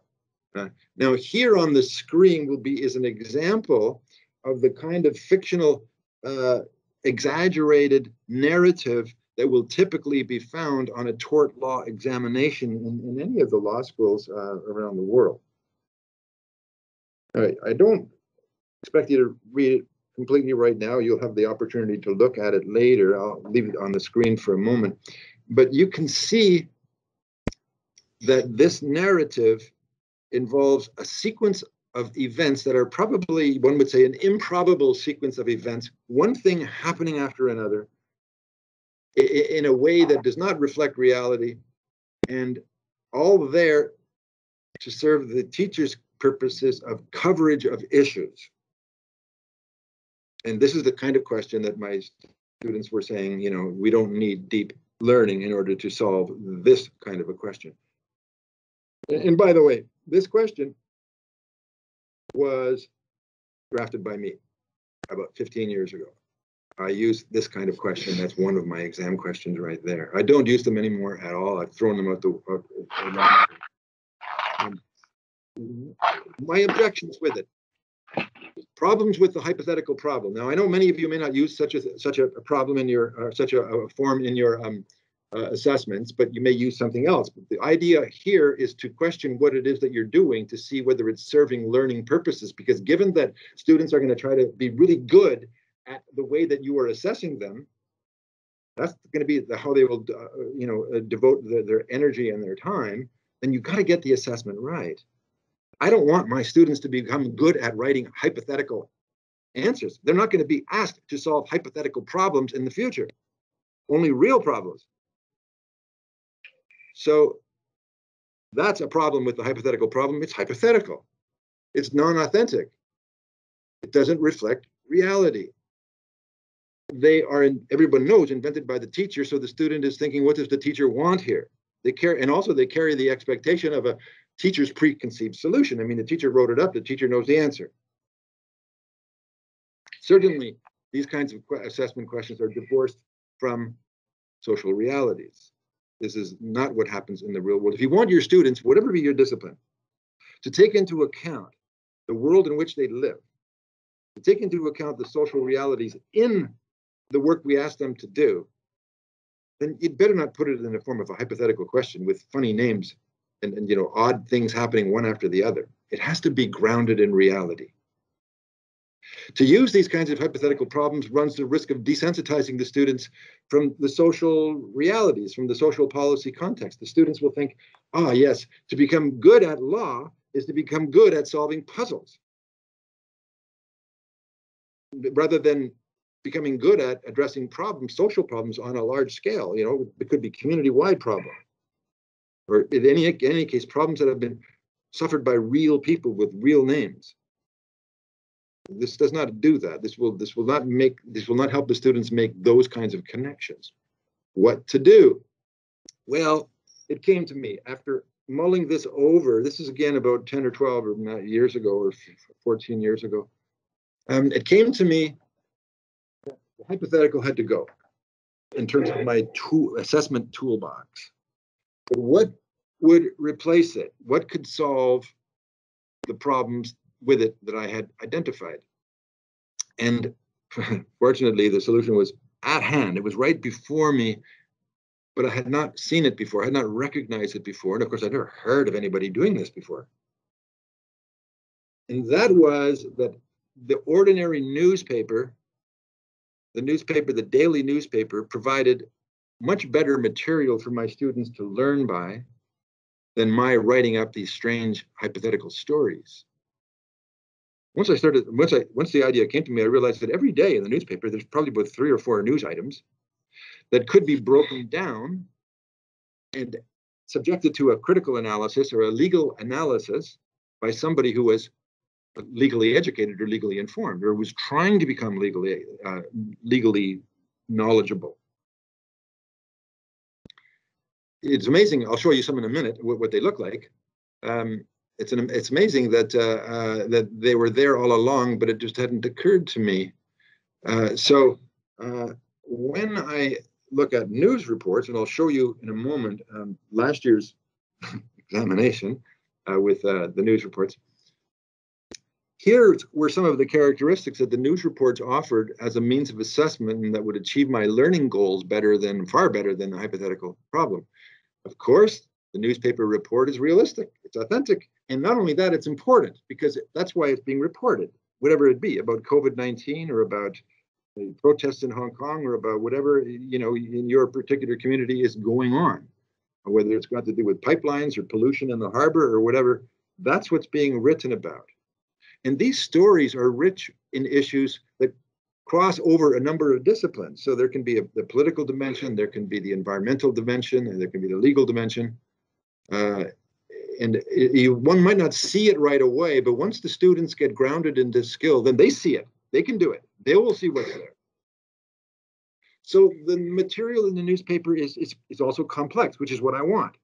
now here on the screen is an example of the kind of fictional, exaggerated narrative that will typically be found on a tort law examination in any of the law schools around the world. All right, I don't expect you to read it completely right now. You'll have the opportunity to look at it later. I'll leave it on the screen for a moment. But you can see that this narrative involves a sequence of events that are probably, one would say, an improbable sequence of events, one thing happening after another in a way that does not reflect reality, and all there to serve the teacher's purposes of coverage of issues. And this is the kind of question that my students were saying, you know, we don't need deep learning in order to solve this kind of a question. And by the way, this question was drafted by me about 15 years ago. I use this kind of question. That's one of my exam questions right there. I don't use them anymore at all. I've thrown them out the my objections with it. Problems with the hypothetical problem. Now, I know many of you may not use such a problem in your, such a form in your assessments, but you may use something else. But the idea here is to question what it is that you're doing to see whether it's serving learning purposes, because given that students are going to try to be really good at the way that you are assessing them, that's going to be how they will, devote their energy and their time. Then you've got to get the assessment right. I don't want my students to become good at writing hypothetical answers. They're not going to be asked to solve hypothetical problems in the future, only real problems. So that's a problem with the hypothetical problem. It's hypothetical. It's non-authentic. It doesn't reflect reality. They are, everyone knows, invented by the teacher. So the student is thinking, what does the teacher want here? They carry, and also they carry the expectation of a teacher's preconceived solution. I mean, the teacher wrote it up. The teacher knows the answer. Certainly, these kinds of assessment questions are divorced from social realities. This is not what happens in the real world. If you want your students, whatever be your discipline, to take into account the world in which they live, to take into account the social realities in the work we ask them to do, then you'd better not put it in the form of a hypothetical question with funny names and odd things happening one after the other. It has to be grounded in reality. To use these kinds of hypothetical problems runs the risk of desensitizing the students from the social realities, from the social policy context. The students will think, ah, yes, to become good at law is to become good at solving puzzles, rather than becoming good at addressing problems, social problems on a large scale. It could be community-wide problem, or in any case, problems that have been suffered by real people with real names. This does not do that. This will not help the students make those kinds of connections. What to do? Well, it came to me after mulling this over. This is again about 10 or 12 years ago, or 14 years ago. It came to me, the hypothetical had to go in terms of my assessment toolbox. But what would replace it? What could solve the problems with it that I had identified? And fortunately, the solution was at hand. It was right before me. but I had not seen it before. I had not recognized it before. And of course, I'd never heard of anybody doing this before. And that was that the ordinary newspaper, the daily newspaper, provided much better material for my students to learn by than my writing up these strange hypothetical stories. Once the idea came to me, I realized that every day in the newspaper, there's probably about 3 or 4 news items that could be broken down and subjected to a critical analysis or a legal analysis by somebody who was legally educated or legally informed or was trying to become legally knowledgeable. It's amazing. I'll show you some in a minute what they look like. It's amazing that that they were there all along, but it just hadn't occurred to me. So when I look at news reports, and I'll show you in a moment last year's examination with the news reports. Here were some of the characteristics that the news reports offered as a means of assessment and that would achieve my learning goals far better than the hypothetical problem. Of course, the newspaper report is realistic, it's authentic, and not only that, it's important because that's why it's being reported, whatever it be, about COVID-19 or about the protests in Hong Kong or about whatever, you know, in your particular community is going on, or whether it's got to do with pipelines or pollution in the harbor or whatever, that's what's being written about. And these stories are rich in issues that cross over a number of disciplines. So there can be the political dimension, there can be the environmental dimension, and there can be the legal dimension. One might not see it right away, but once the students get grounded in this skill, then they see it. They can do it. They will see what's there. So the material in the newspaper is also complex, which is what I want.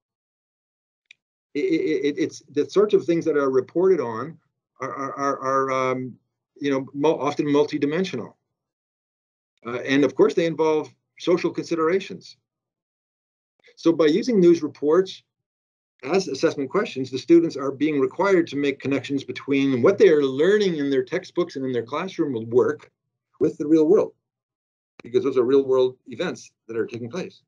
It's the sorts of things that are reported on are you know, often multidimensional. And of course, they involve social considerations. So by using news reports as assessment questions, the students are being required to make connections between what they are learning in their textbooks and in their classroom work with the real world, because those are real world events that are taking place.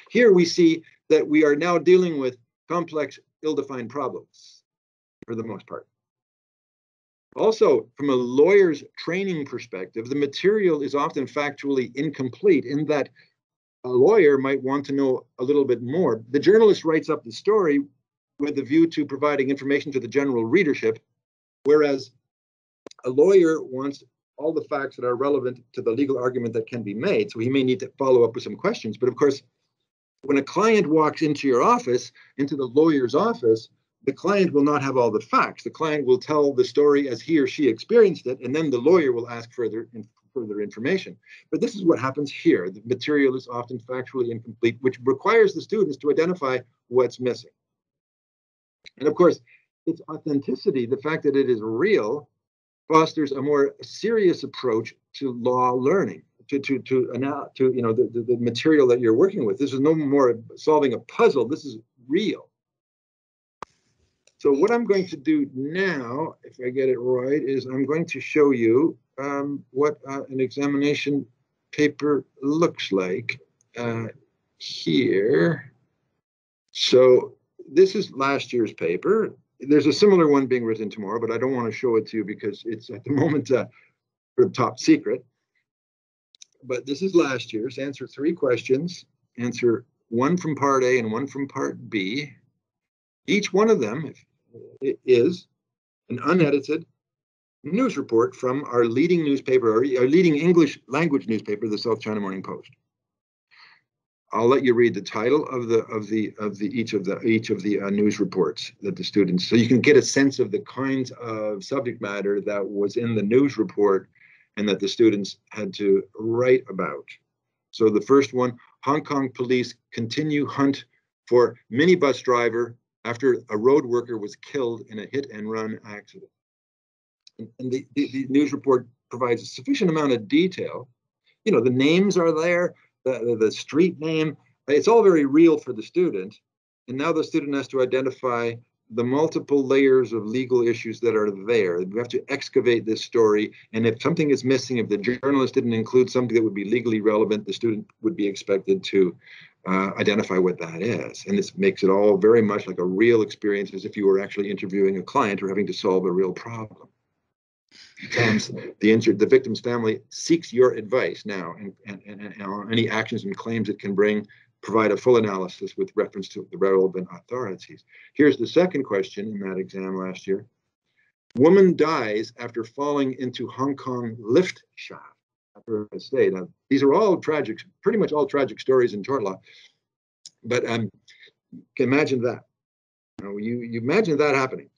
Here we see that we are now dealing with complex, ill-defined problems for the most part. Also, from a lawyer's training perspective, the material is often factually incomplete in that a lawyer might want to know a little bit more. The journalist writes up the story with a view to providing information to the general readership, whereas a lawyer wants all the facts that are relevant to the legal argument that can be made. So he may need to follow up with some questions. But of course, when a client walks into your office, into the lawyer's office, the client will not have all the facts. The client will tell the story as he or she experienced it, and then the lawyer will ask further information. But this is what happens here. The material is often factually incomplete, which requires the students to identify what's missing. And of course, its authenticity, the fact that it is real, fosters a more serious approach to law learning, to you know, the material that you're working with. This is no more solving a puzzle. This is real. So what I'm going to do now, if I get it right, is I'm going to show you what an examination paper looks like here. So this is last year's paper. There's a similar one being written tomorrow, but I don't want to show it to you because it's at the moment sort of top secret. But this is last year's. Answer 3 questions. Answer 1 from part A and 1 from part B. Each one of them is an unedited news report from our leading newspaper, our leading English language newspaper, the South China Morning Post. I'll let you read the title of each of the news reports that the students, so you can get a sense of the kinds of subject matter that was in the news report and that the students had to write about. So the first one, Hong Kong police continue hunt for minibus driver after a road worker was killed in a hit-and-run accident. And the news report provides a sufficient amount of detail. You know, the names are there, the street name. It's all very real for the student. And now the student has to identify the multiple layers of legal issues that are there. We have to excavate this story. And if something is missing, if the journalist didn't include something that would be legally relevant, the student would be expected to identify what that is. And this makes it all very much like a real experience, as if you were actually interviewing a client or having to solve a real problem. Times the victim's family seeks your advice now and on any actions and claims it can bring, provide a full analysis with reference to the relevant authorities. Here's the second question in that exam last year. Woman dies after falling into Hong Kong lift shaft after a stay. Now, these are all tragic, pretty much all tragic stories in tort law. But imagine that. You imagine that happening.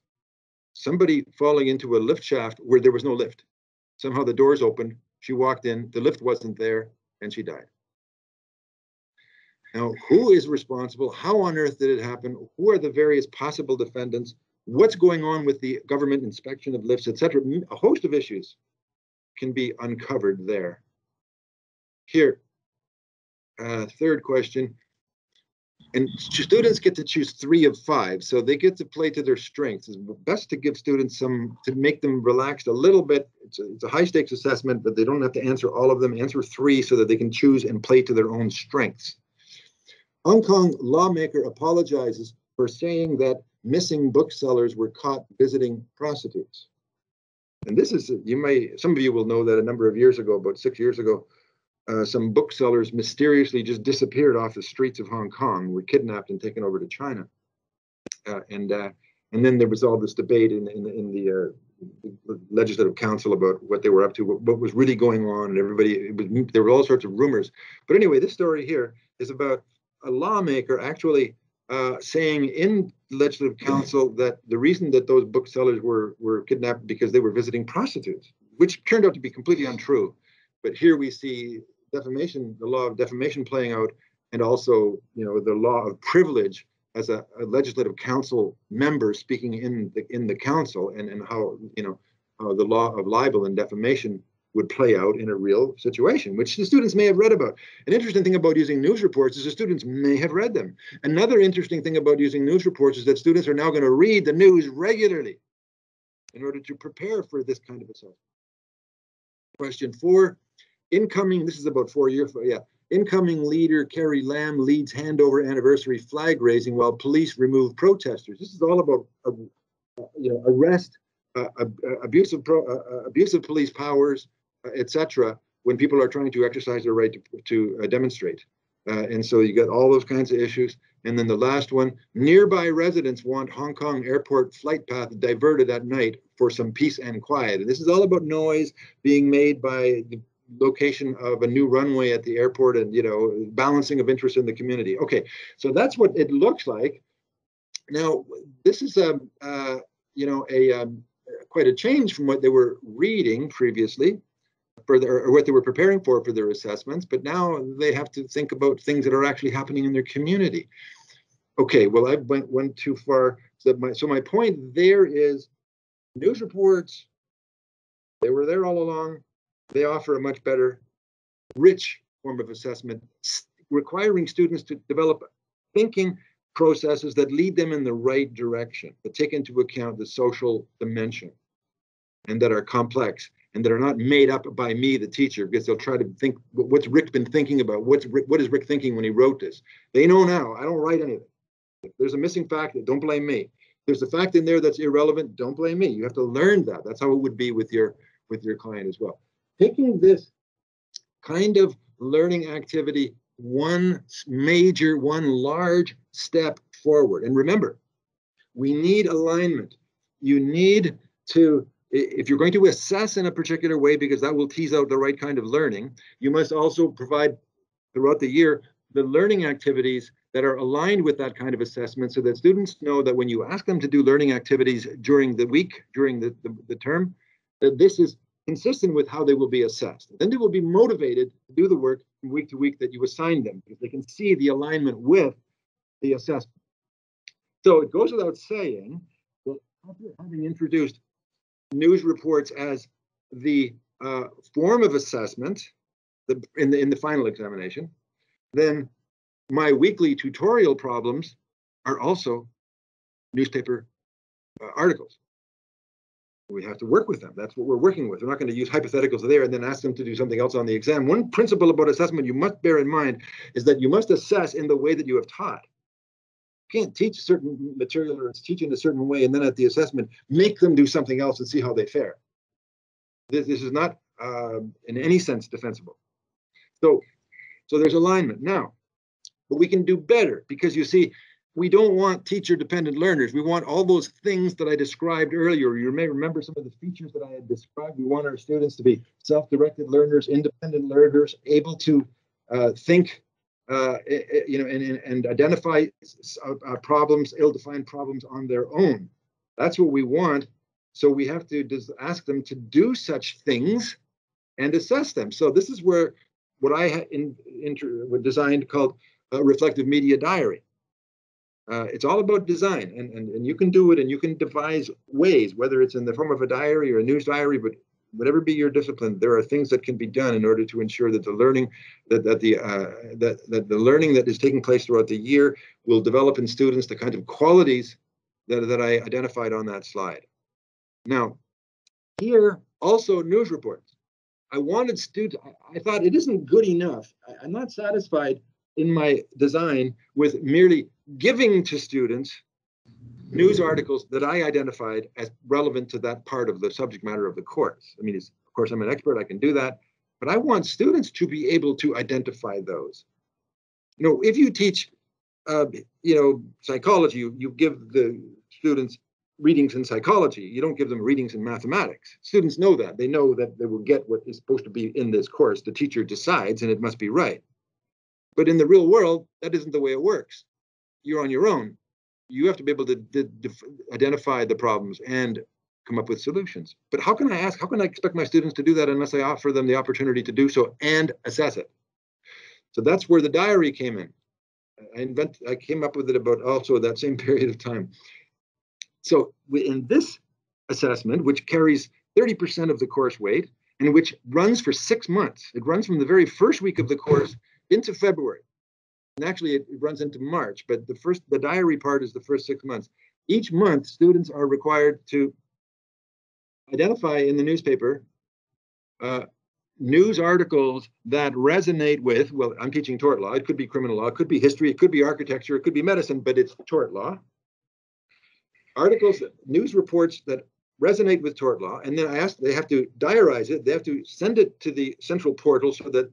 Somebody falling into a lift shaft where there was no lift. Somehow the doors opened, she walked in, the lift wasn't there, and she died. Now, who is responsible? How on earth did it happen? Who are the various possible defendants? What's going on with the government inspection of lifts, etc.? A host of issues can be uncovered there. Here, third question. And students get to choose 3 of 5, so they get to play to their strengths. It's best to give students to make them relaxed a little bit. It's a high stakes assessment, but they don't have to answer all of them. Answer 3 so that they can choose and play to their own strengths. Hong Kong lawmaker apologizes for saying that missing booksellers were caught visiting prostitutes. And this is, some of you will know that a number of years ago, about 6 years ago, some booksellers mysteriously just disappeared off the streets of Hong Kong, were kidnapped and taken over to China. And then there was all this debate in the Legislative Council about what they were up to, what was really going on, and there were all sorts of rumors. But anyway, this story here is about a lawmaker actually saying in the Legislative Council that the reason that those booksellers were kidnapped because they were visiting prostitutes, which turned out to be completely untrue. But here we see defamation, the law of defamation playing out, and also, the law of privilege as a Legislative Council member speaking in the council, and how how the law of libel and defamation would play out in a real situation, which the students may have read about. An interesting thing about using news reports is the students may have read them. Another interesting thing about using news reports is that students are now going to read the news regularly in order to prepare for this kind of assessment. Question 4. Incoming, this is about 4 years, incoming leader Carrie Lam leads handover anniversary flag raising while police remove protesters. This is all about, arrest, abusive police powers, etc. when people are trying to exercise their right to demonstrate. And so you get all those kinds of issues. And then the last one, nearby residents want Hong Kong airport flight path diverted at night for some peace and quiet. And this is all about noise being made by the location of a new runway at the airport and, balancing of interest in the community. Okay, so that's what it looks like. Now, this is quite a change from what they were reading previously, or what they were preparing for their assessments, but now they have to think about things that are actually happening in their community. Okay, well, I went too far. So my point there is news reports, they were there all along. They offer a much better, rich form of assessment, requiring students to develop thinking processes that lead them in the right direction, that take into account the social dimension, and that are complex, and that are not made up by me, the teacher, because they'll try to think, what's Rick been thinking about? What is Rick thinking when he wrote this? They know now, I don't write anything. If there's a missing fact, don't blame me. If there's a fact in there that's irrelevant, don't blame me. You have to learn that. That's how it would be with your client as well. Taking this kind of learning activity one large step forward. And remember, we need alignment. You need to, if you're going to assess in a particular way, because that will tease out the right kind of learning, you must also provide throughout the year the learning activities that are aligned with that kind of assessment, so that students know that when you ask them to do learning activities during the week, during the term, that this is consistent with how they will be assessed. Then they will be motivated to do the work from week to week that you assign them, because they can see the alignment with the assessment. So it goes without saying that after having introduced news reports as the form of assessment in the final examination, then my weekly tutorial problems are also newspaper articles. We have to work with them. That's what we're working with. We're not going to use hypotheticals there and then ask them to do something else on the exam. One principle about assessment you must bear in mind is that you must assess in the way that you have taught. You can't teach certain material or teach in a certain way and then at the assessment make them do something else and see how they fare. This is not in any sense defensible. So there's alignment. Now, but we can do better because you see, we don't want teacher-dependent learners. We want all those things that I described earlier. You may remember some of the features that I had described. We want our students to be self-directed learners, independent learners, able to think, and identify problems, ill-defined problems on their own. That's what we want. So we have to just ask them to do such things and assess them. So this is where what I designed called a reflective media diary. It's all about design, and you can do it, and you can devise ways, whether it's in the form of a diary or a news diary, but whatever be your discipline, there are things that can be done in order to ensure that the learning that the learning that is taking place throughout the year will develop in students the kind of qualities that I identified on that slide. Now, here also news reports. I wanted students. I thought it isn't good enough. I'm not satisfied in my design with merely giving to students news articles that I identified as relevant to that part of the subject matter of the course. I mean, of course, I'm an expert, I can do that, but I want students to be able to identify those. You know, if you teach, psychology, you give the students readings in psychology. You don't give them readings in mathematics. Students know that. They know that they will get what is supposed to be in this course. The teacher decides, and it must be right. But in the real world, that isn't the way it works. You're on your own. You have to be able to identify the problems and come up with solutions. But how can I expect my students to do that unless I offer them the opportunity to do so and assess it? So that's where the diary came in. I came up with it about also that same period of time. So in this assessment, which carries 30% of the course weight and which runs for 6 months, it runs from the very first week of the course into February. And actually it runs into March, but the diary part is the first 6 months. Each month, students are required to identify in the newspaper news articles that resonate with, well, I'm teaching tort law. It could be criminal law, it could be history, it could be architecture, it could be medicine, but it's tort law. Articles, news reports that resonate with tort law, and then they have to diarize it. They have to send it to the central portal so that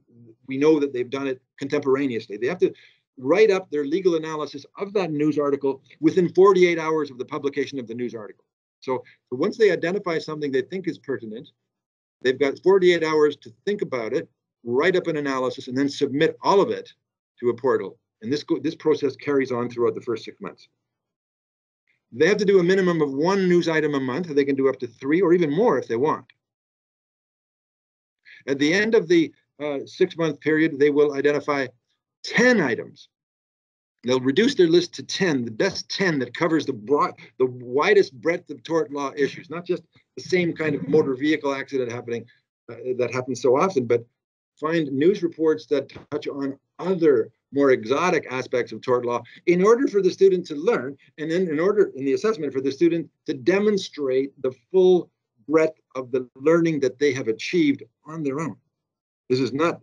we know that they've done it contemporaneously. They have to write up their legal analysis of that news article within 48 hours of the publication of the news article. So once they identify something they think is pertinent, they've got 48 hours to think about it, write up an analysis, and then submit all of it to a portal. And this process carries on throughout the first 6 months. They have to do a minimum of 1 news item a month. They can do up to 3 or even more if they want. At the end of the 6-month period, they will identify 10 items. They'll reduce their list to 10, the best 10 that covers the widest breadth of tort law issues, not just the same kind of motor vehicle accident happening that happens so often, but find news reports that touch on other more exotic aspects of tort law in order for the student to learn, and then in the assessment for the student to demonstrate the full breadth of the learning that they have achieved on their own. This is not,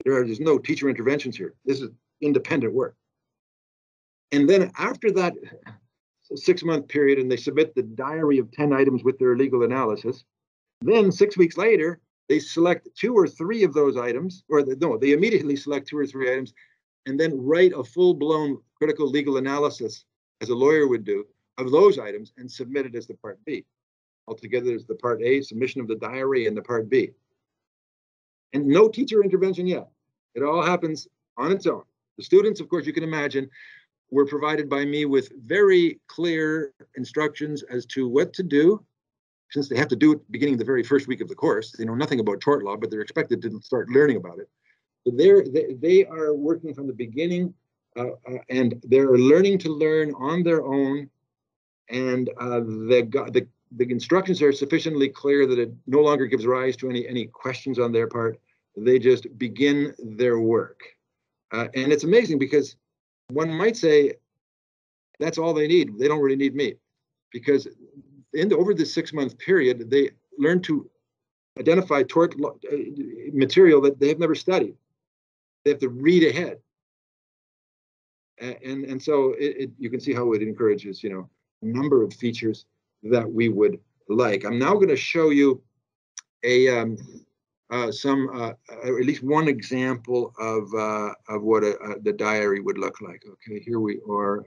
there's no teacher interventions here. This is independent work. And then after that 6-month period, and they submit the diary of 10 items with their legal analysis, then 6 weeks later, they select 2 or 3 of those items, they immediately select 2 or 3 items, and then write a full-blown critical legal analysis, as a lawyer would do, of those items and submit it as the Part B. Altogether, there's the Part A, submission of the diary, and the Part B. And no teacher intervention yet. It all happens on its own. The students, of course, you can imagine, were provided by me with very clear instructions as to what to do, since they have to do it beginning the very first week of the course. They know nothing about tort law, but they're expected to start learning about it. So they are working from the beginning, and they're learning to learn on their own. And the instructions are sufficiently clear that it no longer gives rise to any questions on their part. They just begin their work. And it's amazing because one might say that's all they need. They don't really need me, because over the 6-month period, they learn to identify tort material that they have never studied. They have to read ahead. And so you can see how it encourages, a number of features that we would like. I'm now going to show you at least one example of what the diary would look like. Okay, here we are.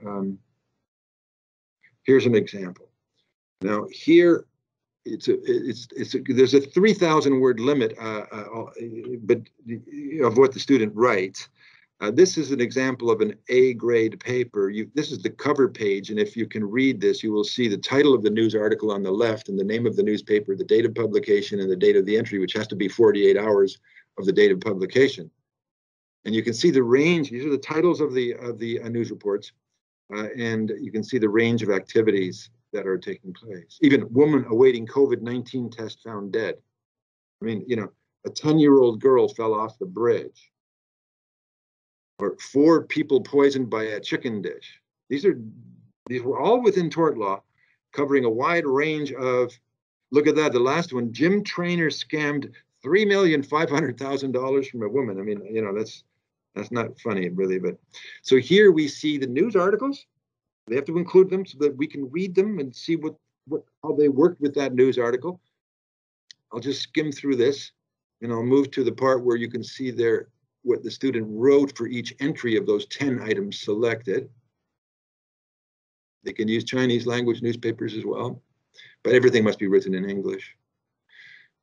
Here's an example. Now here, there's a 3,000 word limit, but of what the student writes. This is an example of an A grade paper. This is the cover page, and if you can read this, you will see the title of the news article on the left and the name of the newspaper, the date of publication, and the date of the entry, which has to be 48 hours of the date of publication. And you can see the range. These are the titles of the news reports, and you can see the range of activities that are taking place. Even woman awaiting COVID-19 test found dead. I mean, a 10-year-old girl fell off the bridge. Or 4 people poisoned by a chicken dish. These were all within tort law, covering a wide range of, look at that, the last one, gym trainer scammed $3,500,000 from a woman. I mean, that's not funny really, but so here we see the news articles. They have to include them so that we can read them and see how they worked with that news article. I'll just skim through this, and I'll move to the part where you can see what the student wrote for each entry of those 10 items selected. They can use Chinese language newspapers as well, but everything must be written in English.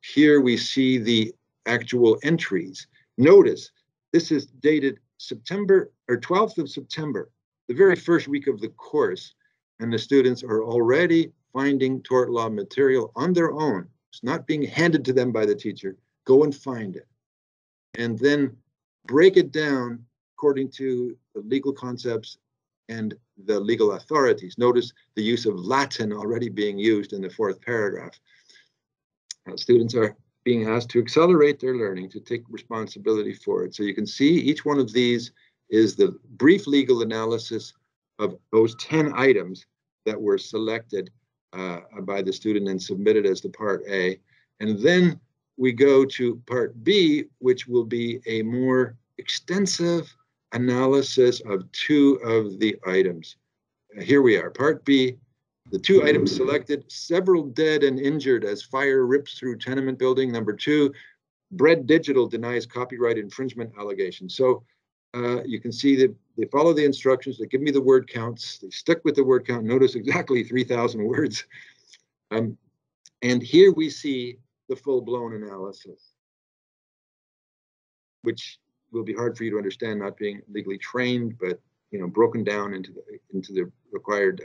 Here we see the actual entries. Notice this is dated September or 12th of September, the very first week of the course, and the students are already finding tort law material on their own. It's not being handed to them by the teacher. Go and find it. And then break it down according to the legal concepts and the legal authorities. Notice the use of Latin already being used in the 4th paragraph. Students are being asked to accelerate their learning, to take responsibility for it. So you can see each one of these is the brief legal analysis of those 10 items that were selected by the student and submitted as the part A. And then we go to part B, which will be a more extensive analysis of 2 of the items. Here we are, part B, the 2 items selected, several dead and injured as fire rips through tenement building. Number 2, Bread Digital denies copyright infringement allegations. So you can see that they follow the instructions, they give me the word counts, they stick with the word count, notice exactly 3,000 words. And here we see the full-blown analysis, which will be hard for you to understand, not being legally trained, but broken down into the required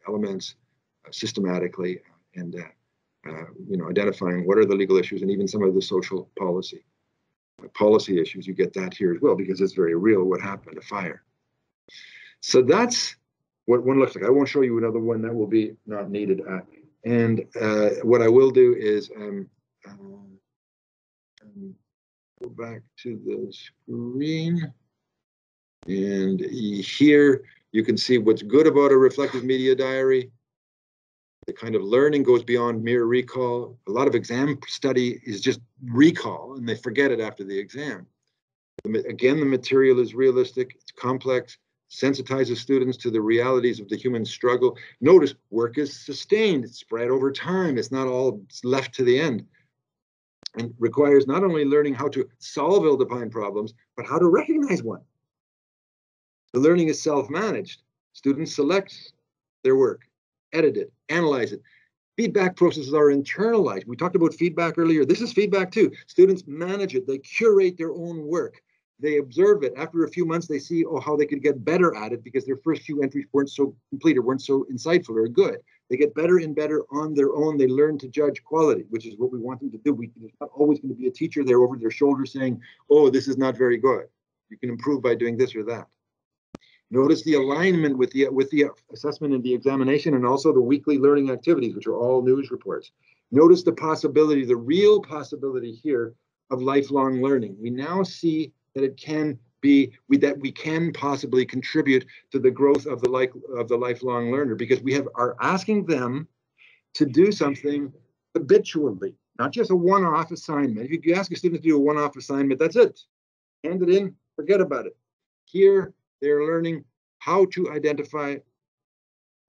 elements systematically, and identifying what are the legal issues and even some of the social policy issues. You get that here as well, because it's very real what happened, a fire. So that's what one looks like. I won't show you another one, that will be not needed. And what I will do is go back to the screen. And here you can see what's good about a reflective media diary. The kind of learning goes beyond mere recall. A lot of exam study is just recall, and they forget it after the exam. Again, the material is realistic, it's complex, sensitizes students to the realities of the human struggle. Notice work is sustained, it's spread over time, it's not all left to the end. And requires not only learning how to solve ill-defined problems, but how to recognize one. The learning is self-managed. Students select their work, edit it, analyze it. Feedback processes are internalized. We talked about feedback earlier. This is feedback too. Students manage it. They curate their own work. They observe it. After a few months, they see how they could get better at it because their first few entries weren't so complete or weren't so insightful or good. They get better and better on their own. They learn to judge quality, which is what we want them to do. There's not always going to be a teacher there over their shoulder saying, oh, this is not very good. You can improve by doing this or that. Notice the alignment with the assessment and the examination, and also the weekly learning activities, which are all news reports. Notice the possibility, the real possibility here of lifelong learning. We now see that it can be, that we can possibly contribute to the growth of the lifelong learner, because we are asking them to do something habitually, not just a one-off assignment. If you ask a student to do a one-off assignment, that's it. Hand it in, forget about it. Here, they're learning how to identify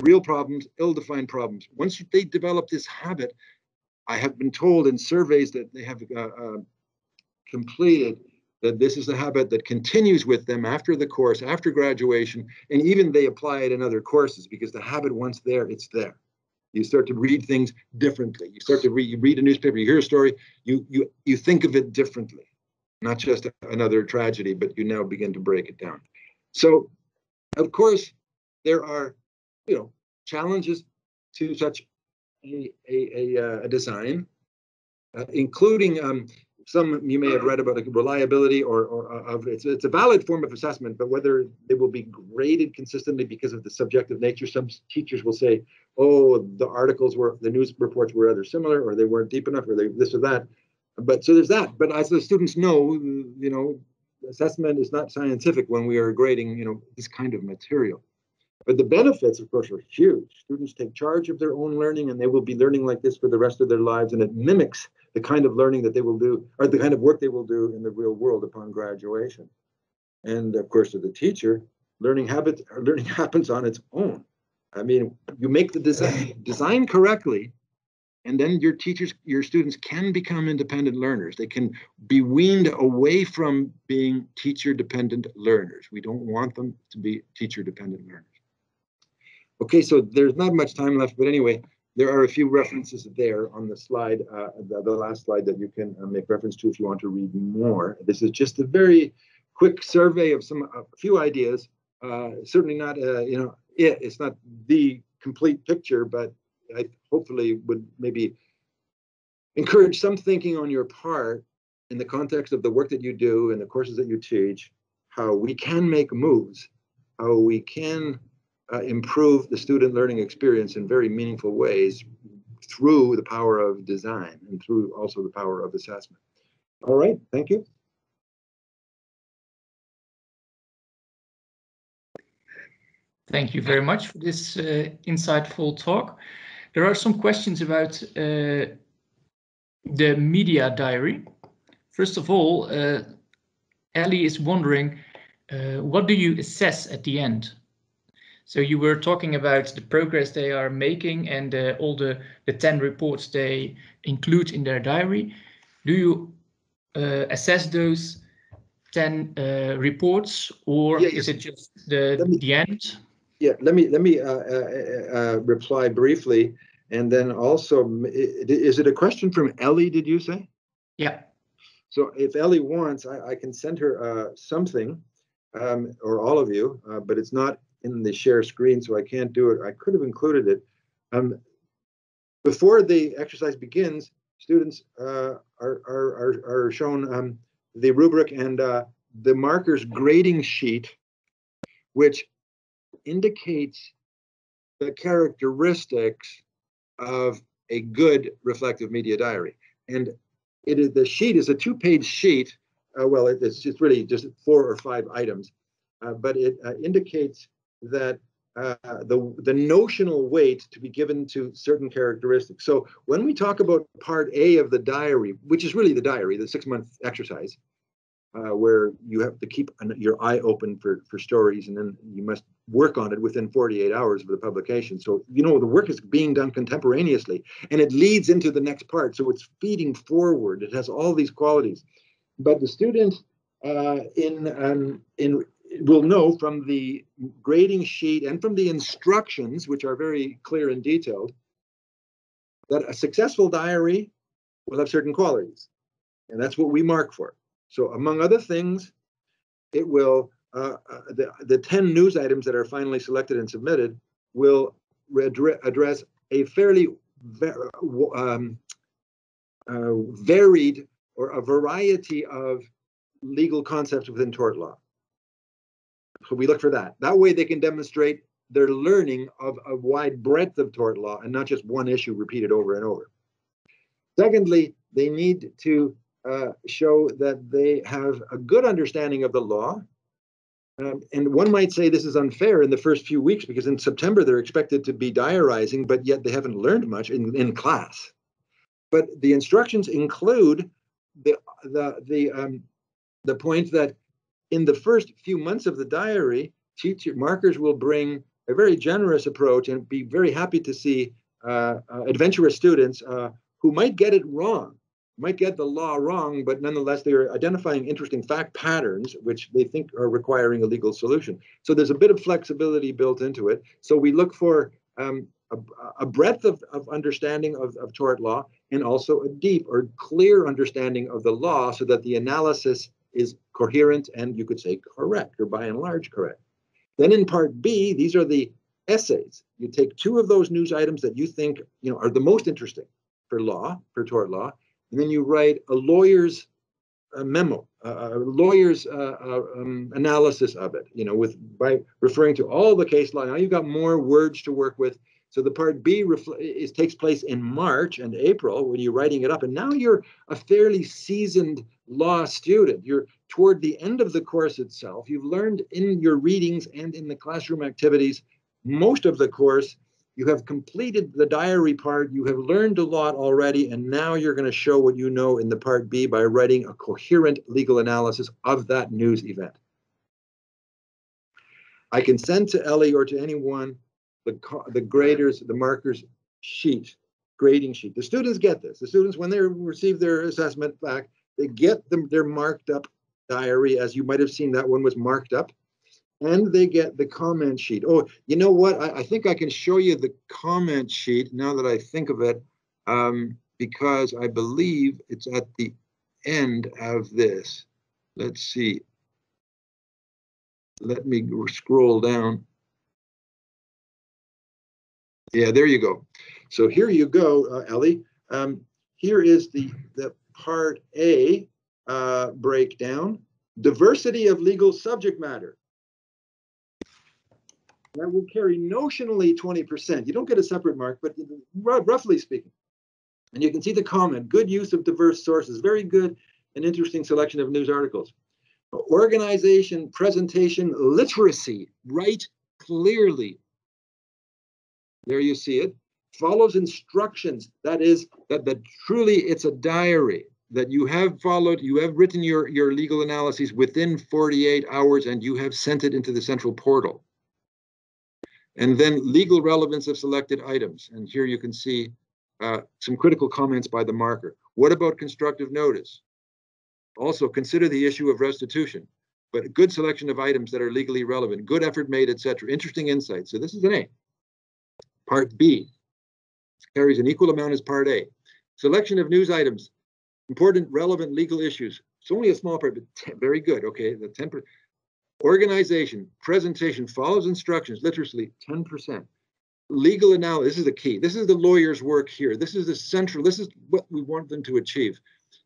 real problems, ill-defined problems. Once they develop this habit, I have been told in surveys that they have completed that this is a habit that continues with them after the course, after graduation, and even they apply it in other courses because the habit, once there, it's there. You start to read things differently. You start to read a newspaper, you hear a story, you think of it differently. Not just another tragedy, but you now begin to break it down. So, of course, there are, challenges to such a design, including some you may have read about reliability or of it's a valid form of assessment, but whether they will be graded consistently because of the subjective nature. Some teachers will say, oh, the news reports were either similar or they weren't deep enough or they this or that. But so there's that. But as the students know, assessment is not scientific when we are grading, this kind of material. But the benefits, of course, are huge. Students take charge of their own learning, and they will be learning like this for the rest of their lives. And it mimics the kind of learning that they will do, or the kind of work they will do in the real world upon graduation. And of course, to the teacher, learning happens on its own. I mean, you make the design correctly, and then your students can become independent learners. They can be weaned away from being teacher-dependent learners. We don't want them to be teacher-dependent learners. Okay, so there's not much time left, but anyway, there are a few references there on the slide, the last slide that you can make reference to if you want to read more. This is just a very quick survey of a few ideas. Certainly not, it's not the complete picture, but I hopefully would maybe encourage some thinking on your part in the context of the work that you do and the courses that you teach, how we can make moves, how we can improve the student learning experience in very meaningful ways through the power of design and through also the power of assessment. All right, thank you. Thank you very much for this insightful talk. There are some questions about the media diary. First of all, Ellie is wondering, what do you assess at the end? So you were talking about the progress they are making and all the 10 reports they include in their diary. Do you assess those 10 reports, or is it just the end? Yeah, let me reply briefly, and then also, is it a question from Ellie, did you say? Yeah. So if Ellie wants, I can send her something, or all of you, but it's not in the share screen, so I can't do it. I could have included it. Before the exercise begins, students are shown the rubric and the markers grading sheet, which indicates the characteristics of a good reflective media diary. And the sheet is a 2-page sheet. Well, it's just really just 4 or 5 items, but it indicates that the notional weight to be given to certain characteristics. So when we talk about part A of the diary, which is really the diary, the 6-month exercise, where you have to keep your eye open for stories, and then you must work on it within 48 hours of the publication. So, the work is being done contemporaneously, and it leads into the next part. So it's feeding forward. It has all these qualities. But the students will know from the grading sheet and from the instructions, which are very clear and detailed, that a successful diary will have certain qualities. And that's what we mark for. So among other things, it will, the 10 news items that are finally selected and submitted will address a fairly varied or a variety of legal concepts within tort law. So we look for that. That way they can demonstrate their learning of a wide breadth of tort law and not just one issue repeated over and over. Secondly, they need to show that they have a good understanding of the law And one might say this is unfair in the first few weeks because in September they're expected to be diarizing, but yet they haven't learned much in class. But the instructions include the point that in the first few months of the diary, markers will bring a very generous approach and be very happy to see adventurous students who might get it wrong, might get the law wrong, but nonetheless they're identifying interesting fact patterns which they think are requiring a legal solution. So there's a bit of flexibility built into it. So we look for a breadth of understanding of tort law and also a deep or clear understanding of the law so that the analysis is coherent and you could say correct or by and large correct. Then in part B, these are the essays. You take two of those news items that you think are the most interesting for law, for tort law, and then you write a lawyer's memo, a lawyer's analysis of it, by referring to all the case law. Now you've got more words to work with. So the part B takes place in March and April when you're writing it up. And now you're a fairly seasoned law student. You're toward the end of the course itself. You've learned in your readings and in the classroom activities most of the course. You have completed the diary part. You have learned a lot already. And now you're going to show what you know in the part B by writing a coherent legal analysis of that news event. I can send to Ellie or to anyone the graders, the markers sheet, grading sheet. The students get this. The students, when they receive their assessment back, they get their marked up diary. As you might have seen, that one was marked up. And they get the comment sheet. Oh, you know what? I think I can show you the comment sheet now that I think of it, because I believe it's at the end of this. Let's see. Let me scroll down. Yeah, there you go. So here you go, Ellie. Here is the part A breakdown. Diversity of legal subject matter. That will carry notionally 20%. You don't get a separate mark, but roughly speaking. And you can see the comment, good use of diverse sources, very good and interesting selection of news articles. Organization, presentation, literacy, write clearly. There you see it. Follows instructions. That is, that truly it's a diary that you have followed. You have written your legal analyses within 48 hours and you have sent it into the central portal. And then legal relevance of selected items. And here you can see some critical comments by the marker. What about constructive notice? Also consider the issue of restitution, but a good selection of items that are legally relevant, good effort made, etc. Interesting insights. So this is an A. Part B carries an equal amount as part A. Selection of news items, important, relevant legal issues. It's only a small part, but very good. Okay, the 10%. Organization, presentation, follows instructions, literacy, 10%. Legal analysis, this is the key. This is the lawyer's work here. This is the central, this is what we want them to achieve.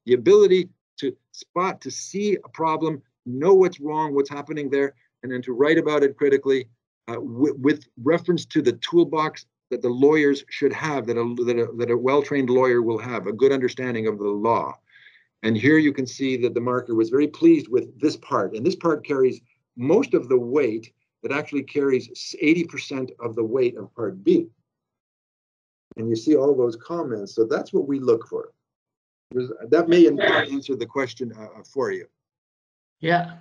The ability to spot, to see a problem, know what's wrong, what's happening there, and then to write about it critically with reference to the toolbox that the lawyers should have, that a well-trained lawyer will have, a good understanding of the law. And here you can see that the marker was very pleased with this part, and this part carries most of the weight. It actually carries 80% of the weight of part B. And you see all those comments. So that's what we look for. That may in part answer the question for you. Yeah.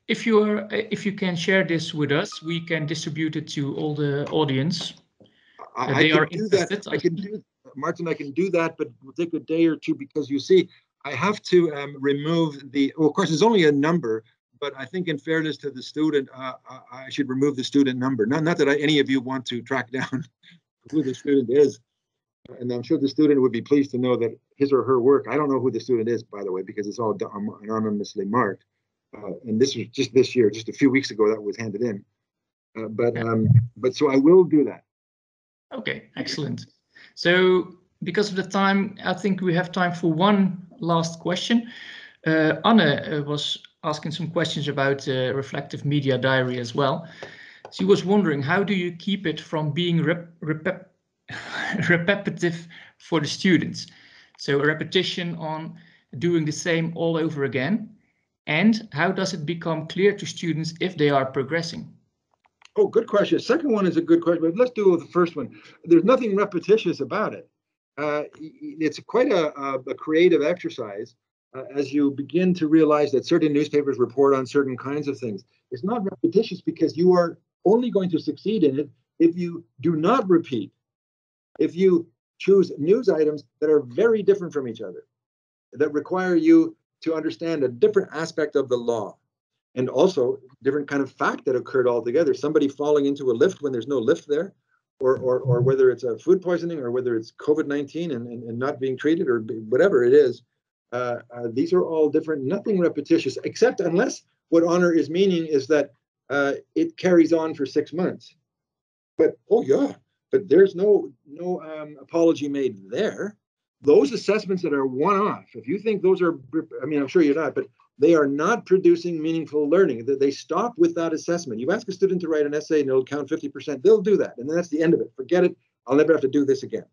If you can share this with us, we can distribute it to all the audience. I can do that. Martin, I can do that, but it will take a day or two because you see, I have to remove the, well, of course, it's only a number, but I think in fairness to the student, I should remove the student number. Not that any of you want to track down who the student is. And I'm sure the student would be pleased to know that his or her work, I don't know who the student is, by the way, because it's all anonymously marked. And this was just this year, just a few weeks ago that was handed in. But so I will do that. Okay, excellent. So because of the time, I think we have time for one last question. Anne was asking some questions about reflective media diary as well. She was wondering, how do you keep it from being repetitive for the students? So a repetition on doing the same all over again. And how does it become clear to students if they are progressing? Oh, good question. Second one is a good question, but let's do the first one. There's nothing repetitious about it. It's quite a creative exercise as you begin to realize that certain newspapers report on certain kinds of things. It's not repetitious because you are only going to succeed in it if you do not repeat, if you choose news items that are very different from each other, that require you to understand a different aspect of the law. And also different kind of fact that occurred altogether. Somebody falling into a lift when there's no lift there, or whether it's a food poisoning, or whether it's COVID-19 and not being treated, or whatever it is. These are all different, nothing repetitious, except unless what honor is meaning is that it carries on for 6 months. But oh yeah, but there's no apology made there. Those assessments that are one-off, if you think those are, I mean, I'm sure you're not, but they are not producing meaningful learning. They stop with that assessment. You ask a student to write an essay and it'll count 50%, they'll do that. And then that's the end of it. Forget it. I'll never have to do this again.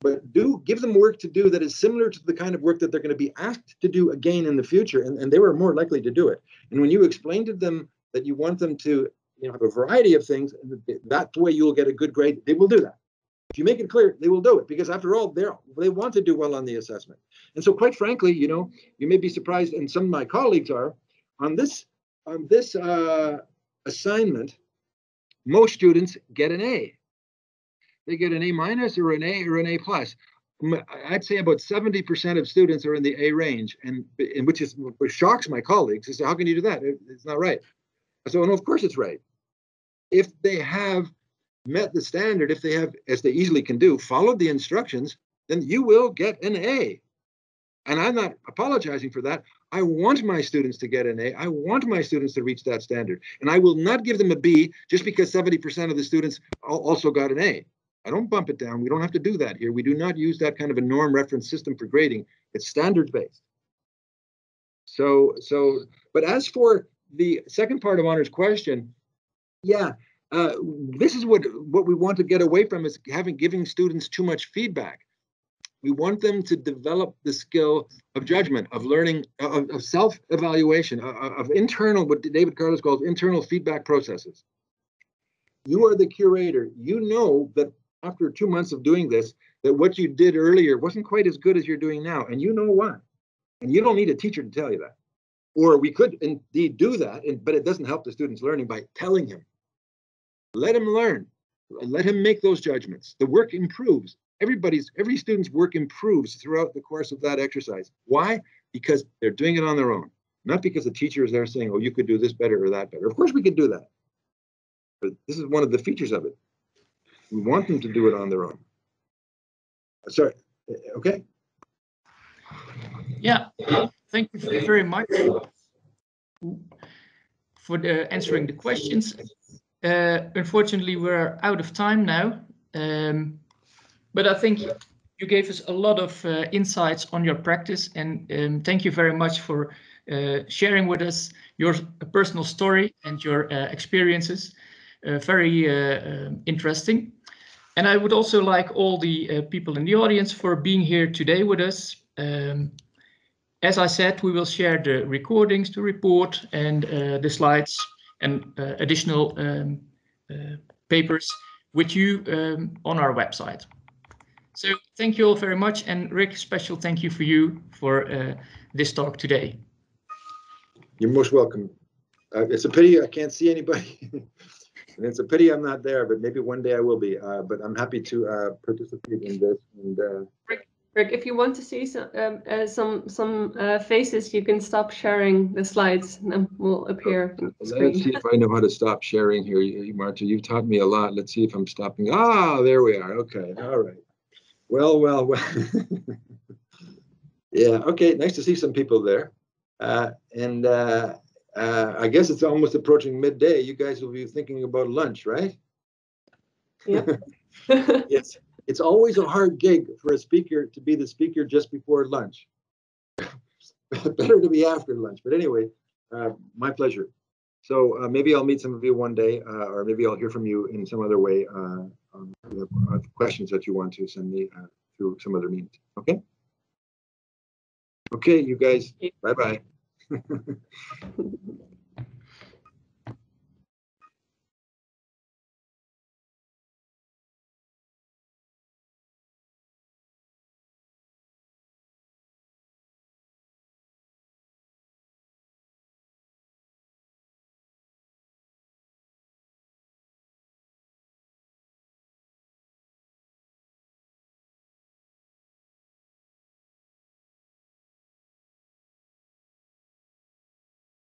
But give them work to do that is similar to the kind of work that they're going to be asked to do again in the future. And they were more likely to do it. And when you explain to them that you want them to have a variety of things, that's the way you'll get a good grade, they will do that. If you make it clear, they will do it, because after all, they want to do well on the assessment. And so quite frankly, you may be surprised, and some of my colleagues are, on this assignment, most students get an A. They get an A minus or an A or an A plus. I'd say about 70% of students are in the A range, and which shocks my colleagues. They say, how can you do that? It's not right. I said, well, no, of course it's right. If they have met the standard, if they have, as they easily can do, followed the instructions, then you will get an A. And I'm not apologizing for that. I want my students to get an A. I want my students to reach that standard. And I will not give them a B just because 70% of the students also got an A. I don't bump it down. We don't have to do that here. We do not use that kind of a norm reference system for grading. It's standards based. But as for the second part of Honor's question, yeah, this is what we want to get away from, is giving students too much feedback. We want them to develop the skill of judgment, of learning, of self-evaluation, of internal, what David Carlos calls internal feedback processes. You are the curator. You know that after 2 months of doing this, that what you did earlier wasn't quite as good as you're doing now, and you know why. And you don't need a teacher to tell you that. Or we could indeed do that, but it doesn't help the student's learning by telling him. Let him learn. Let him make those judgments. The work improves. Every student's work improves throughout the course of that exercise. Why? Because they're doing it on their own. Not because the teacher is there saying, oh, you could do this better or that better. Of course we could do that. But this is one of the features of it. We want them to do it on their own. Sorry, okay? Yeah, thank you very much for answering the questions. Unfortunately, we're out of time now, but I think you gave us a lot of insights on your practice, and thank you very much for sharing with us your personal story and your experiences. Very interesting. And I would also like all the people in the audience for being here today with us. As I said, we will share the recordings, the report, and the slides and additional papers with you on our website. So thank you all very much. And Rick, special thank you for you for this talk today. You're most welcome. It's a pity I can't see anybody. And it's a pity I'm not there, but maybe one day I will be. But I'm happy to participate in this. And Rick, if you want to see some faces, you can stop sharing the slides, and then will appear on the screen. Let's see if I know how to stop sharing here, Marta. You've taught me a lot. Let's see if I'm stopping. Ah, there we are. Okay, all right. Well. Yeah. Okay. Nice to see some people there. I guess it's almost approaching midday. You guys will be thinking about lunch, right? Yeah. Yes. It's always a hard gig for a speaker to be the speaker just before lunch. Better to be after lunch. But anyway, my pleasure. So maybe I'll meet some of you one day, or maybe I'll hear from you in some other way on the questions that you want to send me through some other means. Okay? Okay, you guys. Bye-bye.